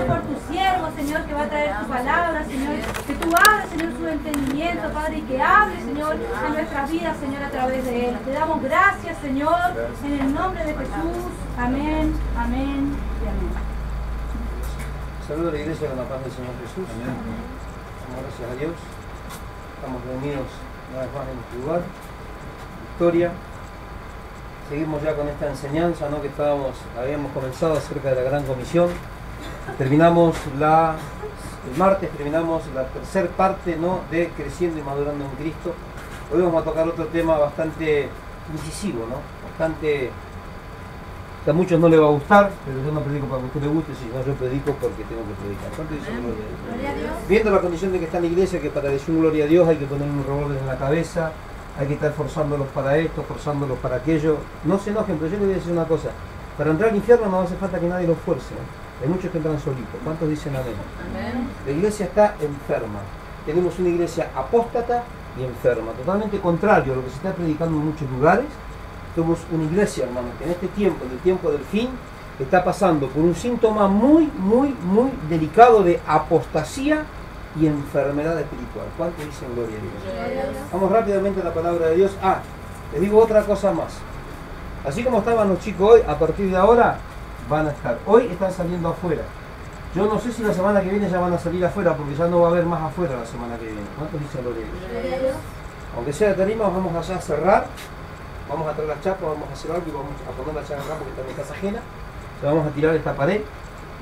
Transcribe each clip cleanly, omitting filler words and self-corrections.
por tu siervo, Señor, que va a traer tu palabra, Señor, que tú abres, Señor, su entendimiento, Padre, y que hable, Señor, en nuestras vidas, Señor, a través de él. Te damos gracias, Señor, en el nombre de Jesús. Amén, amén y amén. Saludo a la iglesia con la paz del Señor Jesús. Amén. Gracias a Dios. Estamos reunidos una vez más en este lugar. Victoria. Seguimos ya con esta enseñanza, ¿no? Que habíamos comenzado acerca de la Gran Comisión. Terminamos el martes terminamos la tercera parte, ¿no? De creciendo y madurando en Cristo. Hoy vamos a tocar otro tema bastante incisivo, ¿no? Bastante que a muchos no les va a gustar, pero yo no predico para que a usted le guste, sino yo predico porque tengo que predicar. ¿Cuánto dice gloria a Dios? Viendo la condición de que está en la iglesia, que para decir gloria a Dios hay que poner un revólver en la cabeza, hay que estar forzándolos para esto, forzándolos para aquello. No se enojen, pero yo les voy a decir una cosa. Para entrar al infierno no hace falta que nadie los fuerce, ¿no? Hay muchos que entran solitos. ¿Cuántos dicen amén? Amén. La iglesia está enferma. Tenemos una iglesia apóstata y enferma. Totalmente contrario a lo que se está predicando en muchos lugares. Somos una iglesia, hermanos, que en este tiempo, en el tiempo del fin, está pasando por un síntoma muy delicado de apostasía y enfermedad espiritual. ¿Cuántos dicen gloria a Dios? Vamos rápidamente a la palabra de Dios. Les digo otra cosa más. Así como estaban los chicos hoy, a partir de ahora van a estar. Hoy están saliendo afuera. Yo no sé si la semana que viene ya van a salir afuera, porque ya no va a haber más afuera la semana que viene. ¿Cuántos dicen gloria a Dios? Aunque sea de tarima, vamos allá a cerrar. Vamos a traer las chapas, vamos a hacer algo y vamos a poner la chapa acá porque está en casa ajena. O sea, vamos a tirar esta pared.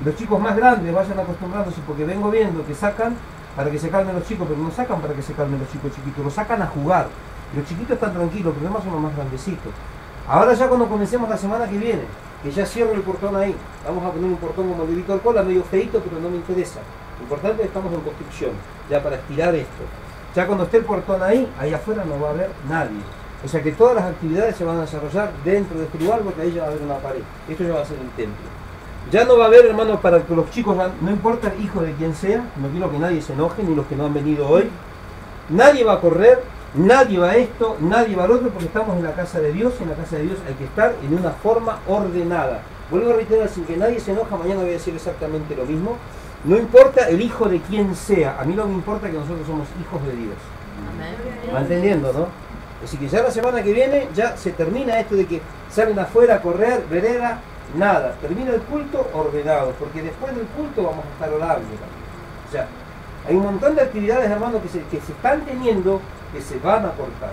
Los chicos más grandes vayan acostumbrándose, porque vengo viendo que sacan para que se calmen los chicos, pero no sacan para que se calmen los chicos chiquitos, los sacan a jugar. Los chiquitos están tranquilos, los demás son los más grandecitos. Ahora ya cuando comencemos la semana que viene, que ya cierro el portón ahí, vamos a poner un portón como el de Víctor Cola, medio feito, pero no me interesa. Lo importante es que estamos en construcción, ya para estirar esto. Ya cuando esté el portón ahí afuera no va a haber nadie. O sea que todas las actividades se van a desarrollar dentro de este lugar, porque ahí ya va a haber una pared. Esto ya va a ser el templo. Ya no va a haber, hermanos, para que los chicos, no importa el hijo de quien sea, no quiero que nadie se enoje, ni los que no han venido hoy. Nadie va a correr, nadie va a esto, nadie va al otro, porque estamos en la casa de Dios, y en la casa de Dios hay que estar en una forma ordenada. Vuelvo a reiterar, sin que nadie se enoja, mañana voy a decir exactamente lo mismo. No importa el hijo de quien sea, a mí no me importa que nosotros somos hijos de Dios. Amén. ¿Va entendiendo, no? Así que ya la semana que viene ya se termina esto de que salen afuera a correr, vereda, nada. Termina el culto ordenado, porque después del culto vamos a estar orando también. O sea, hay un montón de actividades, hermanos, que se están teniendo, que se van a cortar.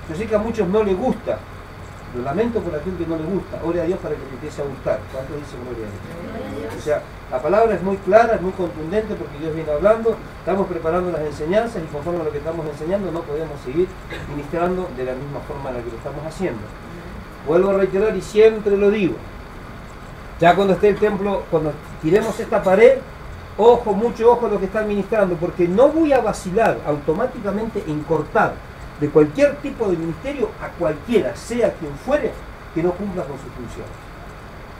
Yo sé que a muchos no les gusta. Lo lamento por aquel que no le gusta. Ore a Dios para que le empiece a gustar. ¿Cuánto dice gloria a Dios? O sea, la palabra es muy clara, es muy contundente, porque Dios viene hablando. Estamos preparando las enseñanzas y conforme a lo que estamos enseñando no podemos seguir ministrando de la misma forma en la que lo estamos haciendo. Vuelvo a reiterar y siempre lo digo. Ya cuando esté el templo, cuando tiremos esta pared, ojo, mucho ojo a lo que están ministrando, porque no voy a vacilar automáticamente en cortar de cualquier tipo de ministerio a cualquiera, sea quien fuere, que no cumpla con sus funciones.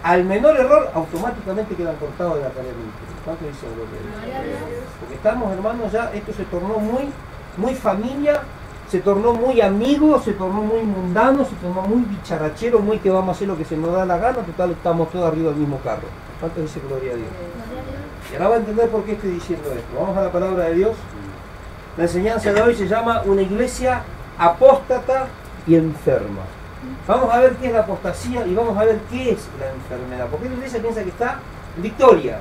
Al menor error, automáticamente quedan cortados de la tarea ministerial. ¿Cuánto dice gloria a Dios? Porque estamos, hermanos, ya esto se tornó muy familia, se tornó muy amigo, se tornó muy mundano, se tornó muy bicharachero, muy que vamos a hacer lo que se nos da la gana, total estamos todos arriba del mismo carro. ¿Cuánto dice gloria a Dios? Y ahora va a entender por qué estoy diciendo esto. Vamos a la palabra de Dios. La enseñanza de hoy se llama una iglesia apóstata y enferma. Vamos a ver qué es la apostasía y vamos a ver qué es la enfermedad. Porque la iglesia piensa que está en victoria.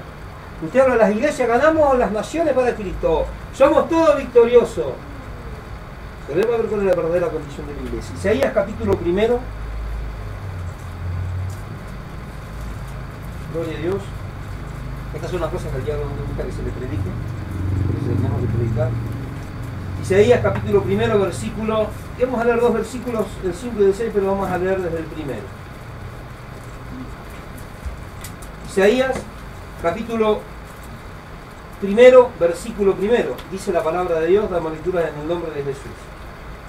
Usted habla de las iglesias, ganamos las naciones para Cristo. Somos todos victoriosos. Pero debe ver cuál es la verdadera condición de la iglesia. Isaías capítulo 1. Gloria a Dios. Estas son las cosas que al diablo no le gusta que se le predique. Por eso tenemos que predicar. Isaías capítulo 1, versículo, vamos a leer dos versículos, el 5 y el 6, pero vamos a leer desde el primero. Isaías capítulo 1, versículo 1, dice la palabra de Dios, damos lectura en el nombre de Jesús.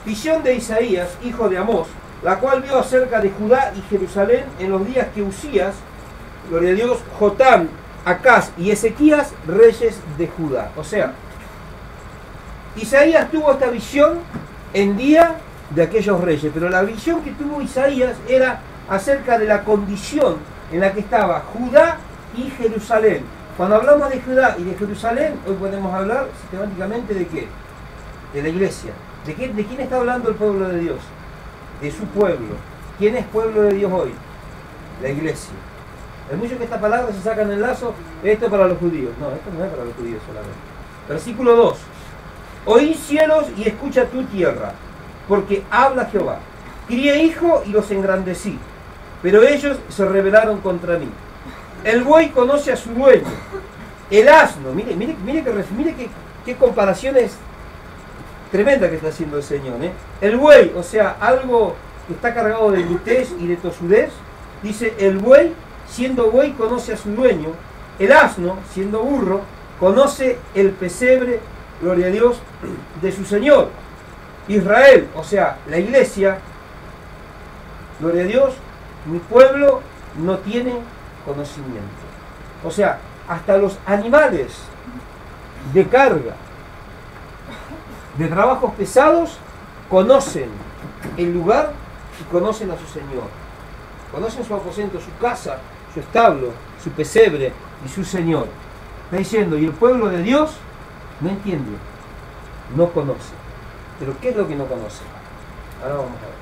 Visión de Isaías, hijo de Amós, la cual vio acerca de Judá y Jerusalén en los días que Usías, gloria a Dios, Jotam, Acaz y Ezequías, reyes de Judá. O sea, Isaías tuvo esta visión en día de aquellos reyes, pero la visión que tuvo Isaías era acerca de la condición en la que estaba Judá y Jerusalén, Cuando hablamos de Judá y de Jerusalén, hoy podemos hablar sistemáticamente de qué? De la iglesia. ¿De quién está hablando el pueblo de Dios? De su pueblo. ¿Quién es pueblo de Dios hoy? La iglesia. Hay muchos que esta palabra se sacan el lazo, esto es para los judíos. No, esto no es para los judíos solamente. Versículo 2. Oí cielos y escucha tu tierra, porque habla Jehová. Crié hijo y los engrandecí, pero ellos se rebelaron contra mí. El buey conoce a su dueño, el asno, mire qué comparaciones tremenda que está haciendo el Señor. El buey, o sea, algo que está cargado de brutez y de tosudez, dice, el buey, siendo buey, conoce a su dueño, el asno, siendo burro, conoce el pesebre, gloria a Dios, de su Señor. Israel, o sea, la iglesia, gloria a Dios, mi pueblo no tiene conocimiento. O sea, hasta los animales de carga, de trabajos pesados, conocen el lugar y conocen a su Señor. Conocen su aposento, su casa, su establo, su pesebre y su Señor. Está diciendo, y el pueblo de Dios no entiende, no conoce. Pero ¿qué es lo que no conoce? Ahora vamos a ver.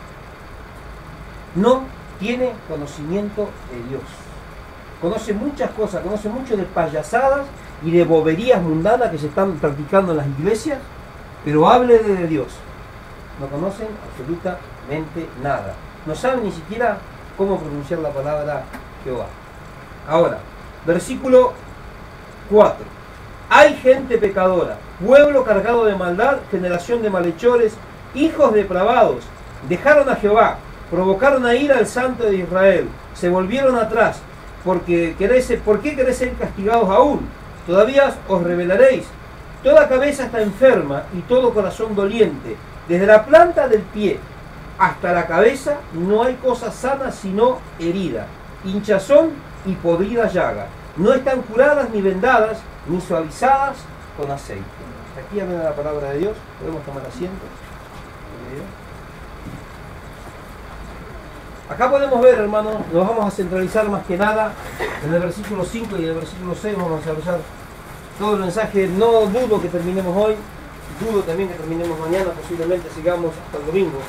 No tiene conocimiento de Dios. Conoce muchas cosas, conoce mucho de payasadas y de boberías mundanas que se están practicando en las iglesias, pero hable de Dios. No conocen absolutamente nada. No saben ni siquiera cómo pronunciar la palabra Jehová. Ahora, versículo 4. Hay gente pecadora, pueblo cargado de maldad, generación de malhechores, hijos depravados. Dejaron a Jehová, provocaron a ira al Santo de Israel, se volvieron atrás. ¿Por qué queréis ser castigados aún? Todavía os rebelaréis. Toda cabeza está enferma y todo corazón doliente. Desde la planta del pie hasta la cabeza no hay cosa sana sino herida, hinchazón y podrida llaga. No están curadas ni vendadas ni suavizadas con aceite. Aquí habla la palabra de Dios. Podemos tomar asiento. Acá podemos ver, hermanos, nos vamos a centralizar más que nada en el versículo 5 y en el versículo 6. Vamos a desarrollar todo el mensaje. No dudo que terminemos hoy, dudo también que terminemos mañana, posiblemente sigamos hasta el domingo,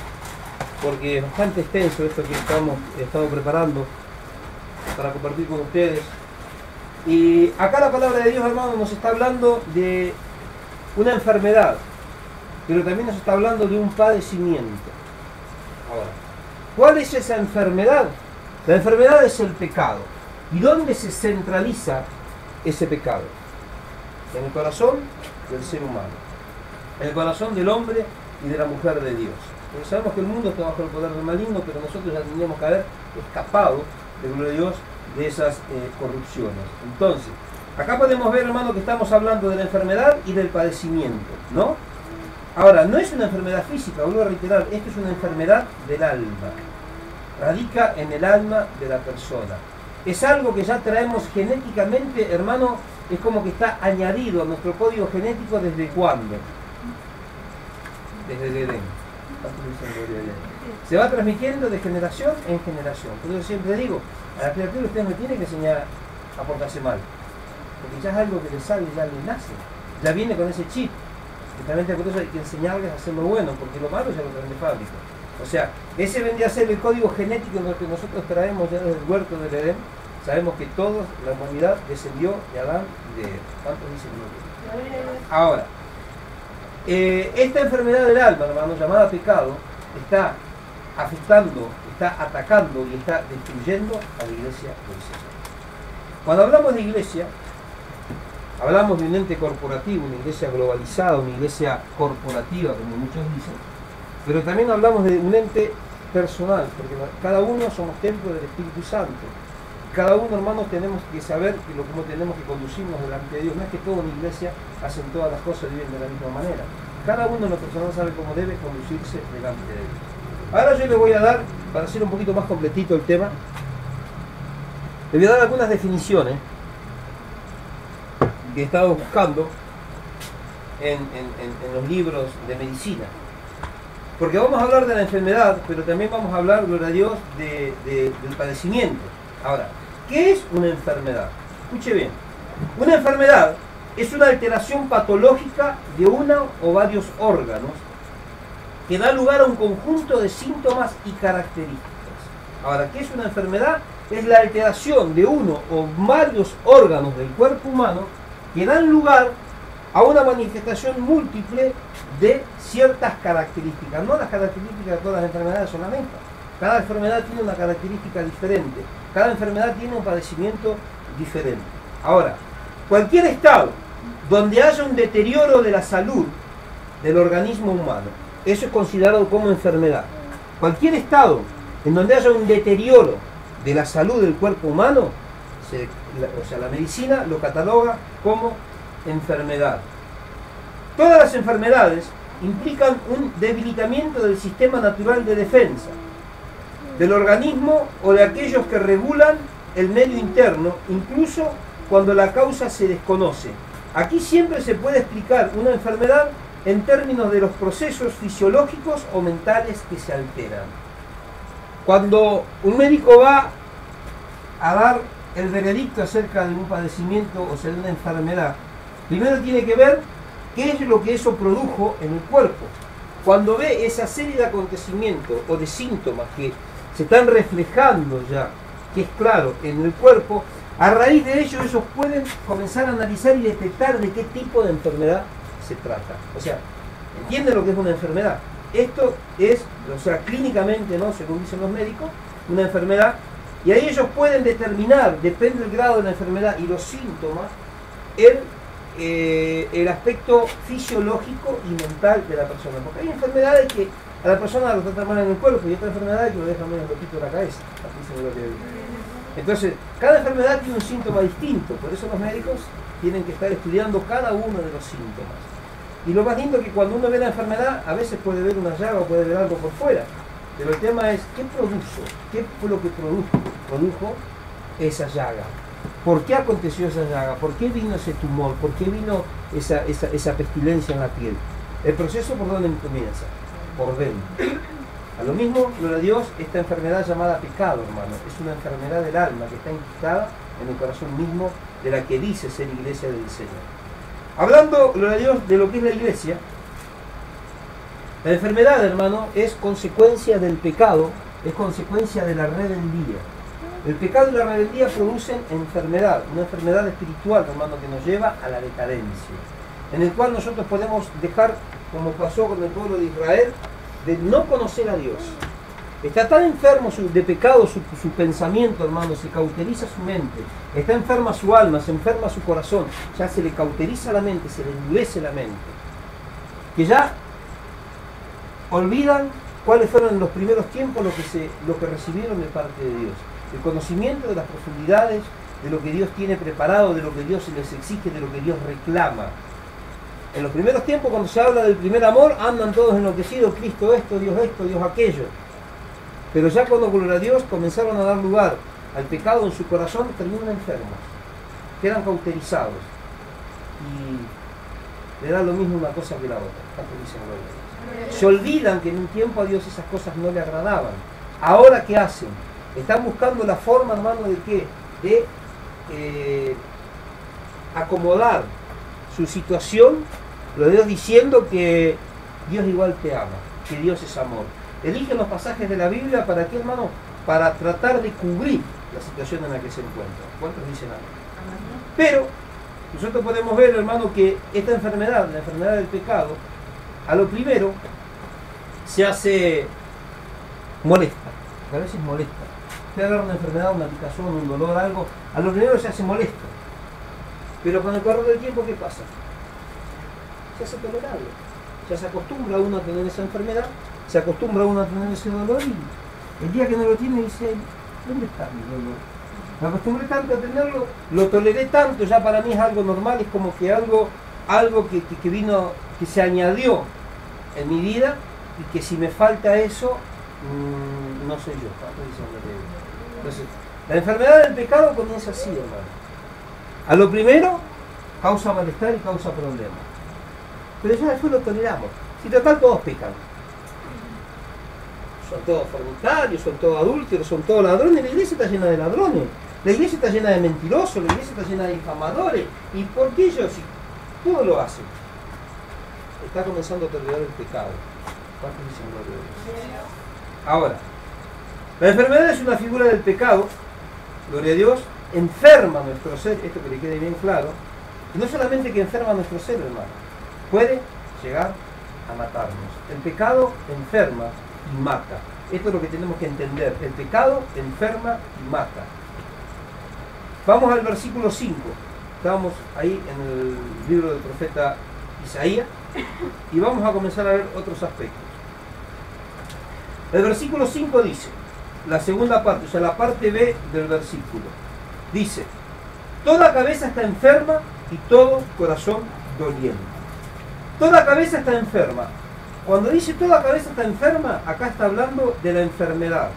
porque es bastante extenso esto que he estado preparando para compartir con ustedes. Y acá la palabra de Dios, hermanos, nos está hablando de una enfermedad, pero también nos está hablando de un padecimiento. Ahora, ¿cuál es esa enfermedad? La enfermedad es el pecado. ¿Y dónde se centraliza ese pecado? En el corazón del ser humano, en el corazón del hombre y de la mujer de Dios. Porque sabemos que el mundo está bajo el poder del maligno, pero nosotros ya tendríamos que haber escapado, de gloria a Dios, de esas corrupciones. Entonces, acá podemos ver, hermano, que estamos hablando de la enfermedad y del padecimiento, ¿no? Ahora, no es una enfermedad física, vuelvo a reiterar, esto es una enfermedad del alma. Radica en el alma de la persona. Es algo que ya traemos genéticamente, hermano, es como que está añadido a nuestro código genético. ¿Desde cuándo? Desde el Edén. Se va transmitiendo de generación en generación. Por eso siempre digo, a la criatura usted no tiene que enseñar a portarse mal, porque ya es algo que le sale, ya le nace, ya viene con ese chip. Justamente por eso hay que enseñarles a hacer lo bueno, porque lo malo ya lo traen de fábrica. O sea, ese vendría a ser el código genético en lo que nosotros traemos ya desde el huerto del Edén. Sabemos que toda la humanidad descendió de Adán y de Eva. ¿Cuántos dicen no? Ahora, esta enfermedad del alma, hermano, llamada pecado, está afectando, está atacando y está destruyendo a la iglesia del Señor. Cuando hablamos de iglesia, hablamos de un ente corporativo, una iglesia globalizada, una iglesia corporativa, como muchos dicen, pero también hablamos de un ente personal, porque cada uno somos templo del Espíritu Santo. Cada uno, hermanos, tenemos que saber cómo tenemos que conducirnos delante de Dios. No es que toda una iglesia hacen todas las cosas y viven de la misma manera. Cada uno en lo personal sabe cómo debe conducirse delante de Dios. Ahora yo le voy a dar, para hacer un poquito más completito el tema, le voy a dar algunas definiciones que he estado buscando en los libros de medicina. Porque vamos a hablar de la enfermedad, pero también vamos a hablar, gloria a Dios, del padecimiento. Ahora, ¿qué es una enfermedad? Escuche bien. Una enfermedad es una alteración patológica de uno o varios órganos que da lugar a un conjunto de síntomas y características. Ahora, ¿qué es una enfermedad? Es la alteración de uno o varios órganos del cuerpo humano que dan lugar a una manifestación múltiple de ciertas características. No las características de todas las enfermedades solamente. Cada enfermedad tiene una característica diferente. Cada enfermedad tiene un padecimiento diferente. Ahora, cualquier estado donde haya un deterioro de la salud del organismo humano, eso es considerado como enfermedad. Cualquier estado en donde haya un deterioro de la salud del cuerpo humano, la medicina lo cataloga como enfermedad. Todas las enfermedades implican un debilitamiento del sistema natural de defensa del organismo o de aquellos que regulan el medio interno, incluso cuando la causa se desconoce. Aquí siempre se puede explicar una enfermedad en términos de los procesos fisiológicos o mentales que se alteran. Cuando un médico va a dar el veredicto acerca de un padecimiento o sea de una enfermedad, primero tiene que ver qué es lo que eso produjo en el cuerpo. Cuando ve esa serie de acontecimientos o de síntomas que se están reflejando ya, que es claro, en el cuerpo, a raíz de ello ellos pueden comenzar a analizar y detectar de qué tipo de enfermedad se trata. O sea, entienden lo que es una enfermedad. Esto es, o sea, clínicamente, ¿no?, según dicen los médicos, una enfermedad, y ahí ellos pueden determinar, depende del grado de la enfermedad y los síntomas, el aspecto fisiológico y mental de la persona. Porque hay enfermedades que a la persona lo tratan mal en el cuerpo y otras enfermedades que lo dejan medio loquito de la cabeza. Así se ve lo que digo. Entonces, cada enfermedad tiene un síntoma distinto, por eso los médicos tienen que estar estudiando cada uno de los síntomas. Y lo más lindo es que cuando uno ve la enfermedad, a veces puede ver una llaga o puede ver algo por fuera. Pero el tema es, ¿qué produjo? ¿Qué fue lo que produjo esa llaga? ¿Por qué aconteció esa llaga? ¿Por qué vino ese tumor? ¿Por qué vino esa pestilencia en la piel? El proceso, ¿por dónde comienza? Por dentro. A lo mismo, gloria a Dios, esta enfermedad llamada pecado, hermano, es una enfermedad del alma que está instalada en el corazón mismo de la que dice ser iglesia del Señor. Hablando, gloria a Dios, de lo que es la iglesia, la enfermedad, hermano, es consecuencia del pecado, es consecuencia de la rebeldía. El pecado y la rebeldía producen enfermedad, una enfermedad espiritual, hermano, que nos lleva a la decadencia, en el cual nosotros podemos dejar, como pasó con el pueblo de Israel, de no conocer a Dios. Está tan enfermo de pecado su pensamiento, hermano, se cauteriza su mente, está enferma su alma, se enferma su corazón, ya se le cauteriza la mente, se le endurece la mente, que ya olvidan cuáles fueron en los primeros tiempos lo que recibieron de parte de Dios. El conocimiento de las profundidades, de lo que Dios tiene preparado, de lo que Dios les exige, de lo que Dios reclama. En los primeros tiempos, cuando se habla del primer amor, andan todos enloquecidos, Cristo esto, Dios aquello. Pero ya cuando, gloria a Dios, comenzaron a dar lugar al pecado en su corazón, terminan enfermos, quedan cauterizados. Y le da lo mismo una cosa que la otra. Se olvidan que en un tiempo a Dios esas cosas no le agradaban. Ahora, ¿qué hacen? Están buscando la forma, hermano, ¿de qué? De acomodar su situación, lo de Dios diciendo que Dios igual te ama, que Dios es amor. Eligen los pasajes de la Biblia, ¿para qué, hermano? Para tratar de cubrir la situación en la que se encuentra. ¿Cuántos dicen amén? Pero nosotros podemos ver, hermano, que esta enfermedad, la enfermedad del pecado, a lo primero se hace molesta, a veces molesta. Usted agarra una enfermedad, una picazón, un dolor, algo, a lo primero se hace molesto. Pero con el correr del tiempo, ¿qué pasa? Se hace tolerable. Ya se acostumbra uno a tener esa enfermedad, se acostumbra uno a tener ese dolor y el día que no lo tiene dice, ¿dónde está mi dolor? Me acostumbré tanto a tenerlo, lo toleré tanto, ya para mí es algo normal, es como que algo que vino, que se añadió en mi vida y que si me falta eso, no soy yo. Entonces, la enfermedad del pecado comienza así, hermano. A lo primero, causa malestar y causa problemas. Pero ya después lo toleramos. Si total todos pecan. Son todos fornicarios, son todos adúlteros, son todos ladrones. La iglesia está llena de ladrones. La iglesia está llena de mentirosos, la iglesia está llena de difamadores. ¿Y por qué ellos? Si todo lo hacen. Está comenzando a tolerar el pecado. ¿Cuántos dicen gloria a Dios? Ahora, la enfermedad es una figura del pecado, gloria a Dios, enferma nuestro ser, esto que le quede bien claro, y no solamente que enferma nuestro ser, hermano, puede llegar a matarnos. El pecado enferma y mata. Esto es lo que tenemos que entender. El pecado enferma y mata. Vamos al versículo 5. Estamos ahí en el libro del profeta Isaías y vamos a comenzar a ver otros aspectos. El versículo 5 dice, la segunda parte, o sea, la parte B del versículo, dice: toda cabeza está enferma y todo corazón doliente. Toda cabeza está enferma. Cuando dice toda cabeza está enferma, acá está hablando de la enfermedad.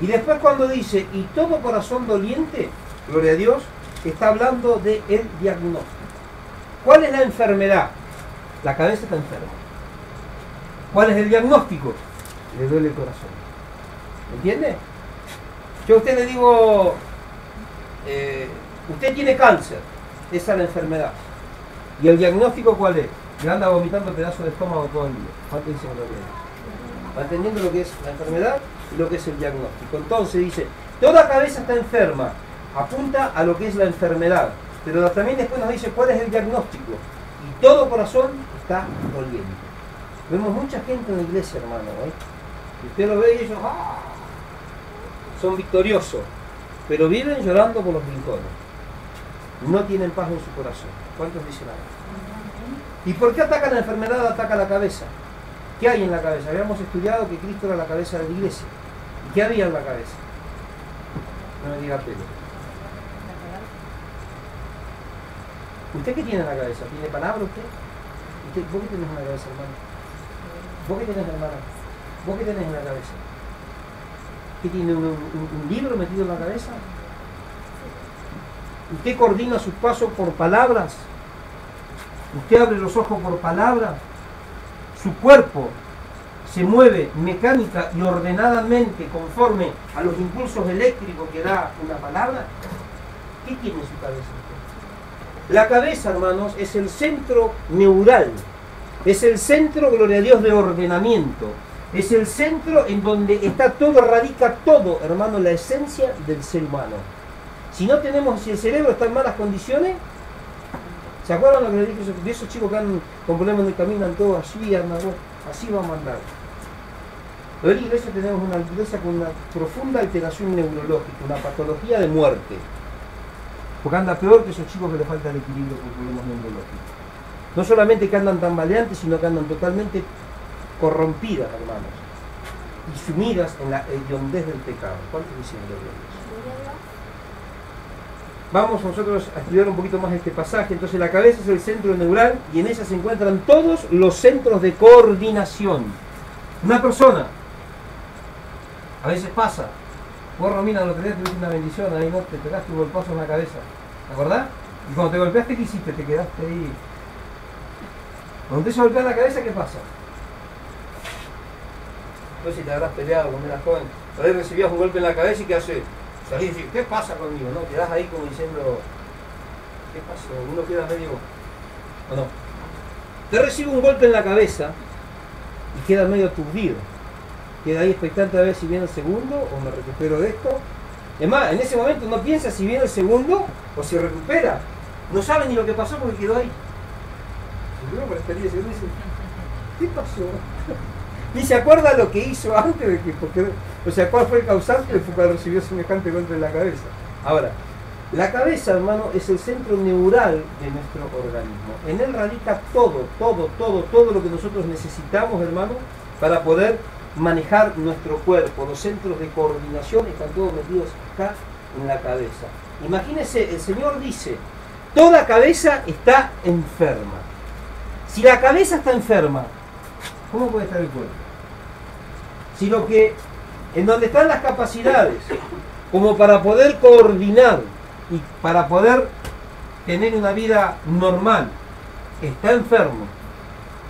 Y después cuando dice y todo corazón doliente, gloria a Dios, está hablando del diagnóstico. ¿Cuál es la enfermedad? La cabeza está enferma. ¿Cuál es el diagnóstico? Le duele el corazón. ¿Me entiende? Yo a usted le digo, usted tiene cáncer. Esa es la enfermedad. ¿Y el diagnóstico cuál es? Le anda vomitando pedazos de estómago todo el día. ¿Cuánto dicen lo que es? ¿Va entendiendo lo que es la enfermedad y lo que es el diagnóstico? Entonces dice, toda cabeza está enferma. Apunta a lo que es la enfermedad. Pero también después nos dice cuál es el diagnóstico. Y todo corazón está doliente. Vemos mucha gente en la iglesia, hermano, ¿eh? Y usted lo ve y ellos son victoriosos, pero viven llorando por los rincones. No tienen paz en su corazón. ¿Cuántos dicen amén? ¿Y por qué ataca la enfermedad? Ataca la cabeza. ¿Qué hay en la cabeza? Habíamos estudiado que Cristo era la cabeza de la iglesia. ¿Y qué había en la cabeza? No me diga pelo. ¿Usted qué tiene en la cabeza? ¿Tiene palabra usted? ¿Vos qué tenés en la cabeza, hermano? ¿Vos qué tenés, hermana? ¿Vos qué tenés en la cabeza? ¿Qué tiene un libro metido en la cabeza? ¿Usted coordina sus pasos por palabras? ¿Usted abre los ojos por palabras? ¿Su cuerpo se mueve mecánica y ordenadamente conforme a los impulsos eléctricos que da una palabra? ¿Qué tiene en su cabeza usted? La cabeza, hermanos, es el centro neural. Es el centro, gloria a Dios, de ordenamiento. Es el centro en donde está todo, radica todo, hermano, la esencia del ser humano. Si el cerebro está en malas condiciones, ¿se acuerdan lo que le dije de esos chicos que andan con problemas en el camino, andan todos así, así vamos a andar? Hoy en la iglesia tenemos una iglesia con una profunda alteración neurológica, una patología de muerte. Porque anda peor que esos chicos que le falta el equilibrio por problemas neurológicos. No solamente que andan tambaleantes, sino que andan totalmente corrompidas, hermanos, y sumidas en la hediondez del pecado. ¿Cuántos dicen gloria a Dios? Vamos nosotros a estudiar un poquito más este pasaje. Entonces la cabeza es el centro neural y en ella se encuentran todos los centros de coordinación. Una persona, a veces pasa, vos Romina el otro día tuviste una bendición, ahí no te pegaste un golpazo en la cabeza, ¿te acordás? Y cuando te golpeaste, ¿qué hiciste? Te quedaste ahí. Cuando te se golpea en la cabeza, ¿qué pasa? No sé si te habrás peleado cuando eras joven, por ahí recibías un golpe en la cabeza y ¿qué haces? Salís y decís, ¿qué pasa conmigo? ¿No? Quedás ahí como diciendo, ¿qué pasó? Uno queda medio, ¿o no? Te recibe un golpe en la cabeza y queda medio aturdido. Queda ahí expectante a ver si viene el segundo o me recupero de esto. Es más, en ese momento no piensa si viene el segundo o si recupera. No sabe ni lo que pasó porque quedó ahí. Seguro por experiencia, uno dice, ¿qué pasó? Ni se acuerda lo que hizo antes de que, o sea, cuál fue el causante fue cuando recibió semejante golpe en la cabeza. Ahora, la cabeza, hermano, es el centro neural de nuestro organismo. En él radica todo lo que nosotros necesitamos, hermano, para poder manejar nuestro cuerpo. Los centros de coordinación están todos metidos acá en la cabeza. Imagínense, el Señor dice, toda cabeza está enferma. Si la cabeza está enferma, ¿cómo puede estar el cuerpo? Si lo que, en donde están las capacidades, como para poder coordinar y para poder tener una vida normal, está enfermo,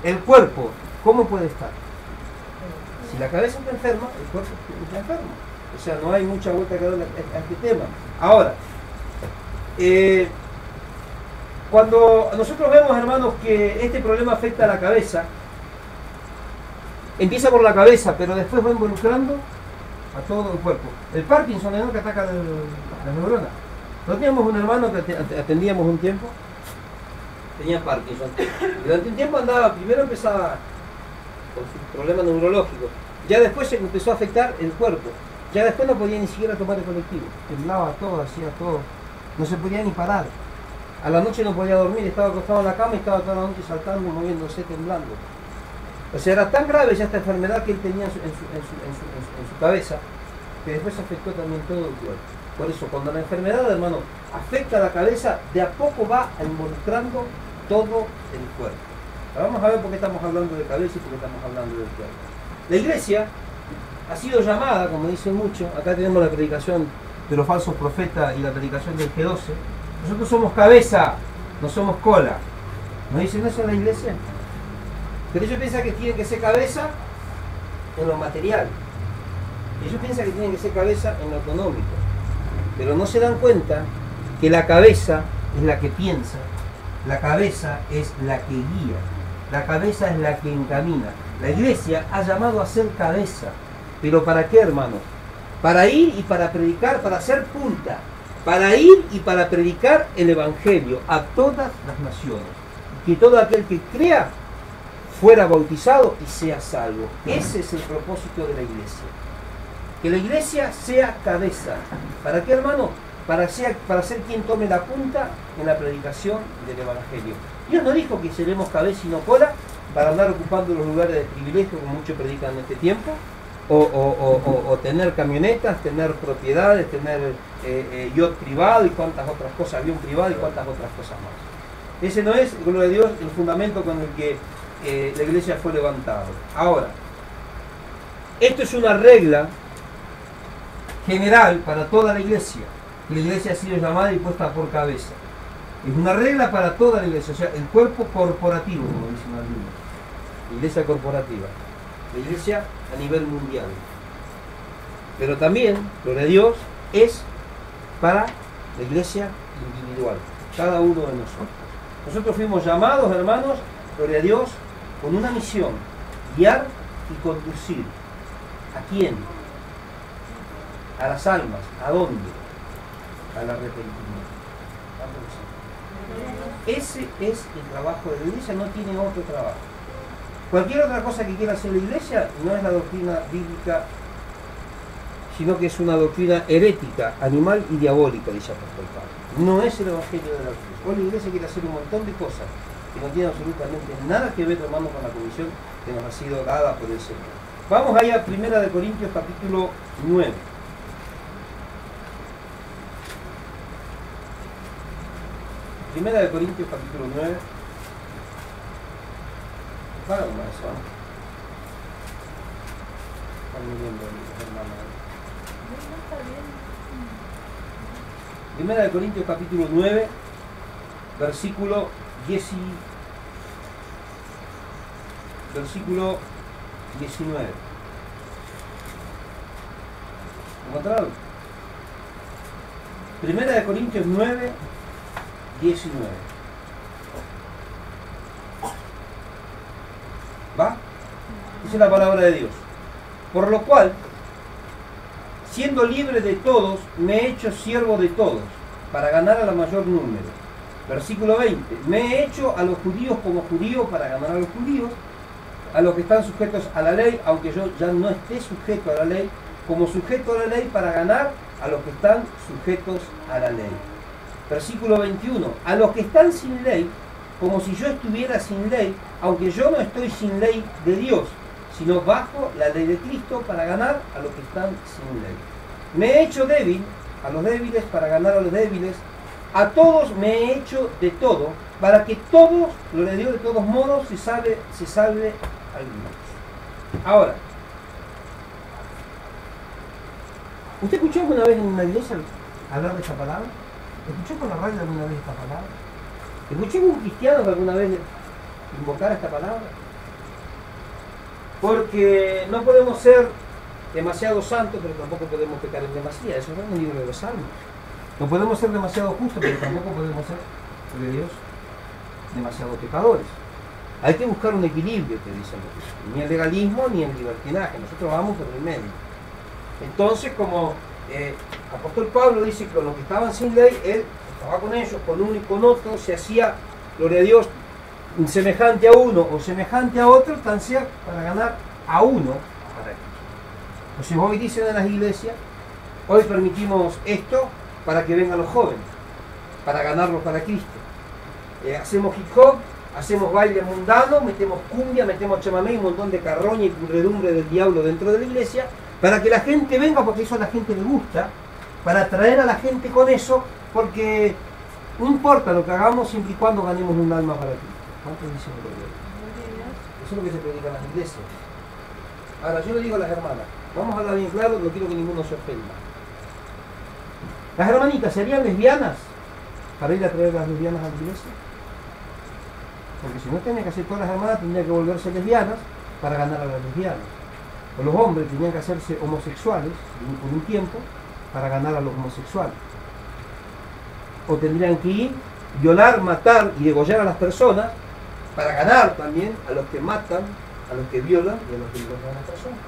el cuerpo, ¿cómo puede estar? Si la cabeza está enferma, el cuerpo está enfermo. O sea, no hay mucha vuelta que darle a este tema. Ahora, cuando nosotros vemos, hermanos, que este problema afecta a la cabeza, empieza por la cabeza, pero después va involucrando a todo el cuerpo. El Parkinson es lo que ataca las neuronas. Nosotros teníamos un hermano que atendíamos un tiempo, tenía Parkinson. Durante un tiempo primero empezaba con sus problemas neurológicos, ya después se empezó a afectar el cuerpo, ya después no podía ni siquiera tomar el colectivo, temblaba todo, hacía todo, no se podía ni parar. A la noche no podía dormir, estaba acostado en la cama y estaba toda la noche saltando, moviéndose, temblando. O sea, era tan grave ya esta enfermedad que él tenía en su cabeza, que después afectó también todo el cuerpo. Por eso, cuando la enfermedad, hermano, afecta a la cabeza, de a poco va involucrando todo el cuerpo. Ahora vamos a ver por qué estamos hablando de cabeza y por qué estamos hablando del cuerpo. La iglesia ha sido llamada, como dicen muchos, acá tenemos la predicación de los falsos profetas y la predicación del G12. Nosotros somos cabeza, no somos cola. ¿No dicen eso en la iglesia? Pero ellos piensan que tienen que ser cabeza en lo material. Ellos piensan que tienen que ser cabeza en lo económico. Pero no se dan cuenta que la cabeza es la que piensa, la cabeza es la que guía, la cabeza es la que encamina. La iglesia ha llamado a ser cabeza. ¿Pero para qué, hermanos? Para ir y para predicar, para hacer punta. Para ir y para predicar el Evangelio a todas las naciones. Que todo aquel que crea fuera bautizado y sea salvo. Ese es el propósito de la iglesia. Que la iglesia sea cabeza. ¿Para qué, hermano? Para ser quien tome la punta en la predicación del Evangelio. Dios no dijo que seremos cabeza y no cola para andar ocupando los lugares de privilegio como muchos predican en este tiempo, o tener camionetas, tener propiedades, tener yacht privado y cuantas otras cosas, avión privado y cuantas otras cosas más. Ese no es, gloria a Dios, el fundamento con el que la iglesia fue levantada. Ahora, esto es una regla general para toda la iglesia. La iglesia ha sido llamada y puesta por cabeza. Es una regla para toda la iglesia, o sea, el cuerpo corporativo, como dicen algunos. La iglesia corporativa. La iglesia a nivel mundial. Pero también, gloria a Dios, es para la iglesia individual, cada uno de nosotros. Nosotros fuimos llamados, hermanos, gloria a Dios, con una misión: guiar y conducir. ¿A quién? A las almas. ¿A dónde? Al arrepentimiento. Ese es el trabajo de la iglesia, no tiene otro trabajo. Cualquier otra cosa que quiera hacer la iglesia no es la doctrina bíblica, sino que es una doctrina herética, animal y diabólica, dice el apóstol Pablo. No es el evangelio de la cruz. Hoy la iglesia quiere hacer un montón de cosas que no tienen absolutamente nada que ver, hermano, con la comisión que nos ha sido dada por el Señor. Vamos ahí a 1 Corintios capítulo 9. Primera de Corintios capítulo 9. Para eso. Están viendo, hermano. Primera de Corintios capítulo 9, versículo 19. ¿Encontraron? Primera de Corintios 9, 19. ¿Va? Dice la palabra de Dios. Por lo cual, siendo libre de todos, me he hecho siervo de todos, para ganar a la mayor número. Versículo 20. Me he hecho a los judíos como judío para ganar a los judíos, a los que están sujetos a la ley, aunque yo ya no esté sujeto a la ley, como sujeto a la ley para ganar a los que están sujetos a la ley. Versículo 21. A los que están sin ley, como si yo estuviera sin ley, aunque yo no estoy sin ley de Dios, sino bajo la ley de Cristo para ganar a los que están sin ley. Me he hecho débil a los débiles para ganar a los débiles. A todos me he hecho de todo, para que todos, gloria a Dios, de todos modos se salve algunos. Ahora, ¿usted escuchó alguna vez en una iglesia hablar de esta palabra? ¿Escuchó por la radio alguna vez esta palabra? ¿Escuchó a un cristiano que alguna vez invocar esta palabra? Porque no podemos ser demasiado santos, pero tampoco podemos pecar en demasía. Eso está en el libro de los Salmos. No podemos ser demasiado justos, pero tampoco podemos ser, de Dios, demasiado pecadores. Hay que buscar un equilibrio, que dicen los Jesús. Ni el legalismo ni el libertinaje. Nosotros vamos por el medio. Entonces, como apóstol Pablo dice que con los que estaban sin ley, él estaba con ellos, con uno y con otro, se hacía, gloria a Dios, semejante a uno o semejante a otro, tan sea para ganar a uno para Cristo. Entonces hoy dicen en las iglesias, hoy permitimos esto para que vengan los jóvenes, para ganarlos para Cristo. Hacemos hip hop, hacemos baile mundano, metemos cumbia, metemos chamamé, un montón de carroña y pudredumbre del diablo dentro de la iglesia, para que la gente venga, porque eso a la gente le gusta, para atraer a la gente con eso, porque no importa lo que hagamos siempre y cuando ganemos un alma para Cristo. ¿Cuántos dicen gloria a Dios? Eso es lo que se predica en las iglesias. Ahora, yo le digo a las hermanas, vamos a hablar bien claro, no quiero que ninguno se ofenda. Las hermanitas serían lesbianas para ir a traer a las lesbianas a la iglesia. Porque si no tenía que hacer todas las hermanas, tendrían que volverse lesbianas para ganar a las lesbianas. O los hombres tenían que hacerse homosexuales por un tiempo para ganar a los homosexuales. O tendrían que ir, violar, matar y degollar a las personas para ganar también a los que matan, a los que violan y a los que violan a las personas.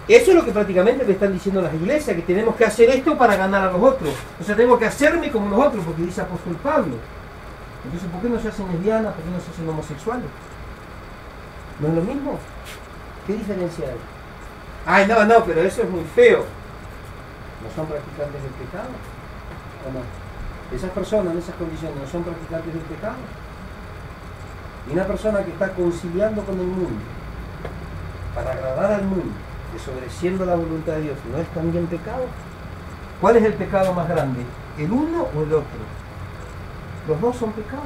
Eso es lo que prácticamente le están diciendo las iglesias, que tenemos que hacer esto para ganar a los otros. O sea, tengo que hacerme como los otros, porque dice apóstol Pablo. Entonces, ¿por qué no se hacen lesbianas? ¿Por qué no se hacen homosexuales? ¿No es lo mismo? ¿Qué diferencia hay? Ay, no, pero eso es muy feo. ¿No son practicantes del pecado? ¿O no? Esas personas en esas condiciones no son practicantes del pecado. Y una persona que está conciliando con el mundo para agradar al mundo, desobedeciendo la voluntad de Dios, ¿no es también pecado? ¿Cuál es el pecado más grande? ¿El uno o el otro? Los dos son pecados,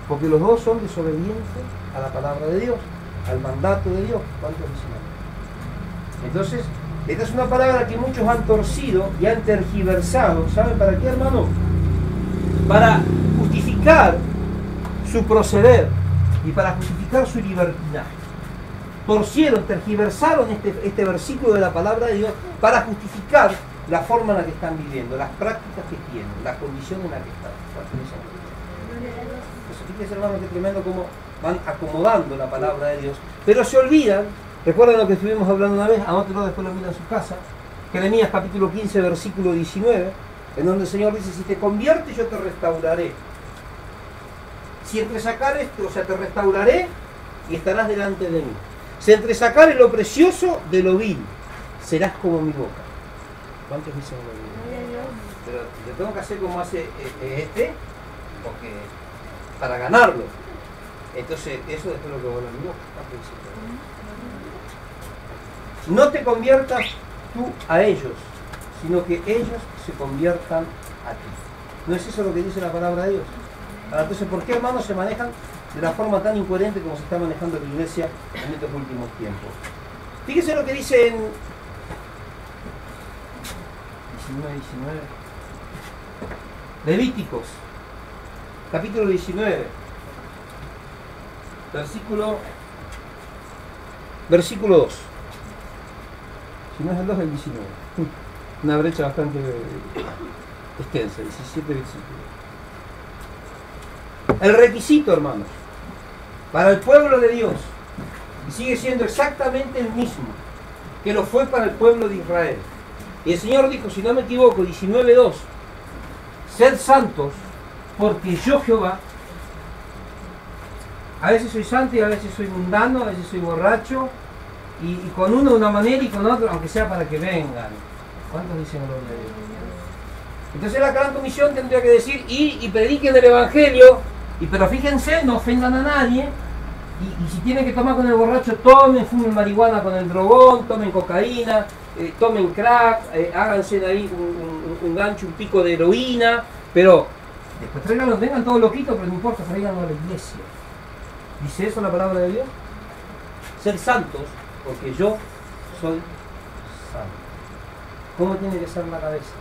porque los dos son desobedientes a la palabra de Dios, al mandato de Dios. ¿Cuántos dicen amén? Entonces, esta es una palabra que muchos han torcido y han tergiversado. ¿Saben para qué, hermano? Para justificar su proceder y para justificar su libertinaje. Torcieron, tergiversaron este versículo de la palabra de Dios para justificar la forma en la que están viviendo, las prácticas que tienen, la condición en la que están. Fíjense, hermano, que tremendo cómo van acomodando la palabra de Dios, pero se olvidan. Recuerdan lo que estuvimos hablando una vez, anótelo, después lo miran en su casa, Jeremías capítulo 15, versículo 19, en donde el Señor dice, si te conviertes yo te restauraré. Si entresacares, o sea, te restauraré y estarás delante de mí. Si entresacares lo precioso de lo vil, serás como mi boca. ¿Cuántos dicen lo vil? Pero yo tengo que hacer como hace porque para ganarlo. Entonces, eso es lo que vuelve a mi boca. ¿Cuántos dicen lo vil? No te conviertas tú a ellos, sino que ellos se conviertan a ti. ¿No es eso lo que dice la palabra de Dios? Ahora, entonces, ¿por qué, hermanos, se manejan de la forma tan incoherente como se está manejando la iglesia en estos últimos tiempos? Fíjense lo que dice en 19. Levíticos, capítulo 19, versículo 2. Si no es el 2, el 19. Una brecha bastante extensa, 17 versículos. El requisito, hermanos, para el pueblo de Dios, y sigue siendo exactamente el mismo que lo fue para el pueblo de Israel. Y el Señor dijo, si no me equivoco, 19:2, sed santos, porque yo Jehová, a veces soy santo y a veces soy mundano, a veces soy borracho, y con uno de una manera y con otro, aunque sea para que vengan. ¿Cuántos dicen gloria a Dios? Entonces la gran comisión tendría que decir, ir y prediquen el evangelio, pero fíjense, no ofendan a nadie, y si tienen que tomar con el borracho, tomen, fumen marihuana con el drogón, tomen cocaína, tomen crack, háganse de ahí un gancho, un pico de heroína, pero después tráiganlos, vengan todos loquitos, pero no importa, tráiganlos a la iglesia. ¿Dice eso la palabra de Dios? Ser santos, porque yo soy santo. ¿Cómo tiene que ser la cabeza?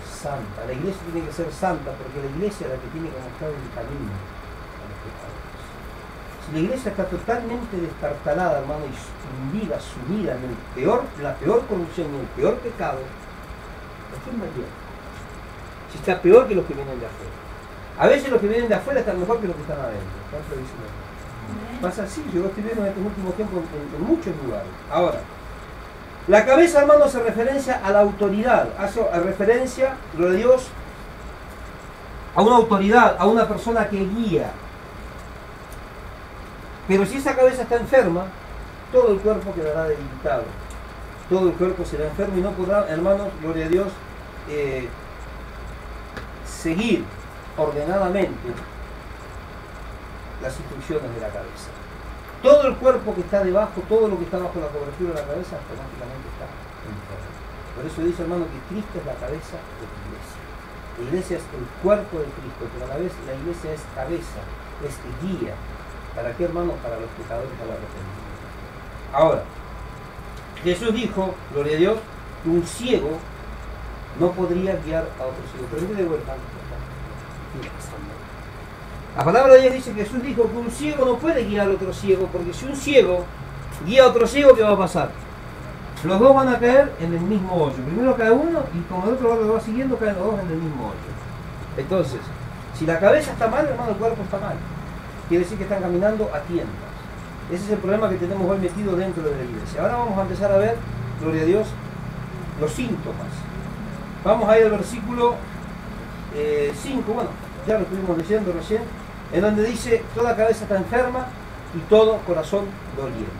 Santa. La iglesia tiene que ser santa, porque la iglesia es la que tiene que mostrar el camino a los pecadores. Si la iglesia está totalmente destartalada, hermano, y hundida, sumida en la peor corrupción y el peor pecado, ¿a quién más viene? Si está peor que los que vienen de afuera. A veces los que vienen de afuera están mejor que los que están adentro. Pasa así, yo lo estoy viendo en estos últimos tiempos en muchos lugares. Ahora, la cabeza, hermano, hace referencia a la autoridad, hace referencia, gloria a Dios, a una autoridad, a una persona que guía. Pero si esa cabeza está enferma, todo el cuerpo quedará debilitado. Todo el cuerpo será enfermo y no podrá, hermanos, gloria a Dios, seguir ordenadamente las instrucciones de la cabeza. Todo el cuerpo que está debajo, todo lo que está bajo la cobertura de la cabeza, automáticamente está enfermo. Por eso dice, hermano, que Cristo es la cabeza de la iglesia. La iglesia es el cuerpo de Cristo, pero a la vez la iglesia es cabeza, es guía. ¿Para qué, hermano? Para los pecadores, para los arrepentidos. Ahora, Jesús dijo, gloria a Dios, que un ciego no podría guiar a otro ciego. Pero ¿qué de vuelta? La palabra de Dios dice que Jesús dijo que un ciego no puede guiar a otro ciego, porque si un ciego guía a otro ciego, ¿qué va a pasar? Los dos van a caer en el mismo hoyo. Primero cae uno y como el otro lo va siguiendo, caen los dos en el mismo hoyo. Entonces, si la cabeza está mal, hermano, el cuerpo está mal. Quiere decir que están caminando a tiendas. Ese es el problema que tenemos hoy metido dentro de la iglesia. Ahora vamos a empezar a ver, gloria a Dios, los síntomas. Vamos a ir al versículo 5, bueno, ya lo estuvimos leyendo recién, en donde dice, toda cabeza está enferma y todo corazón doliente.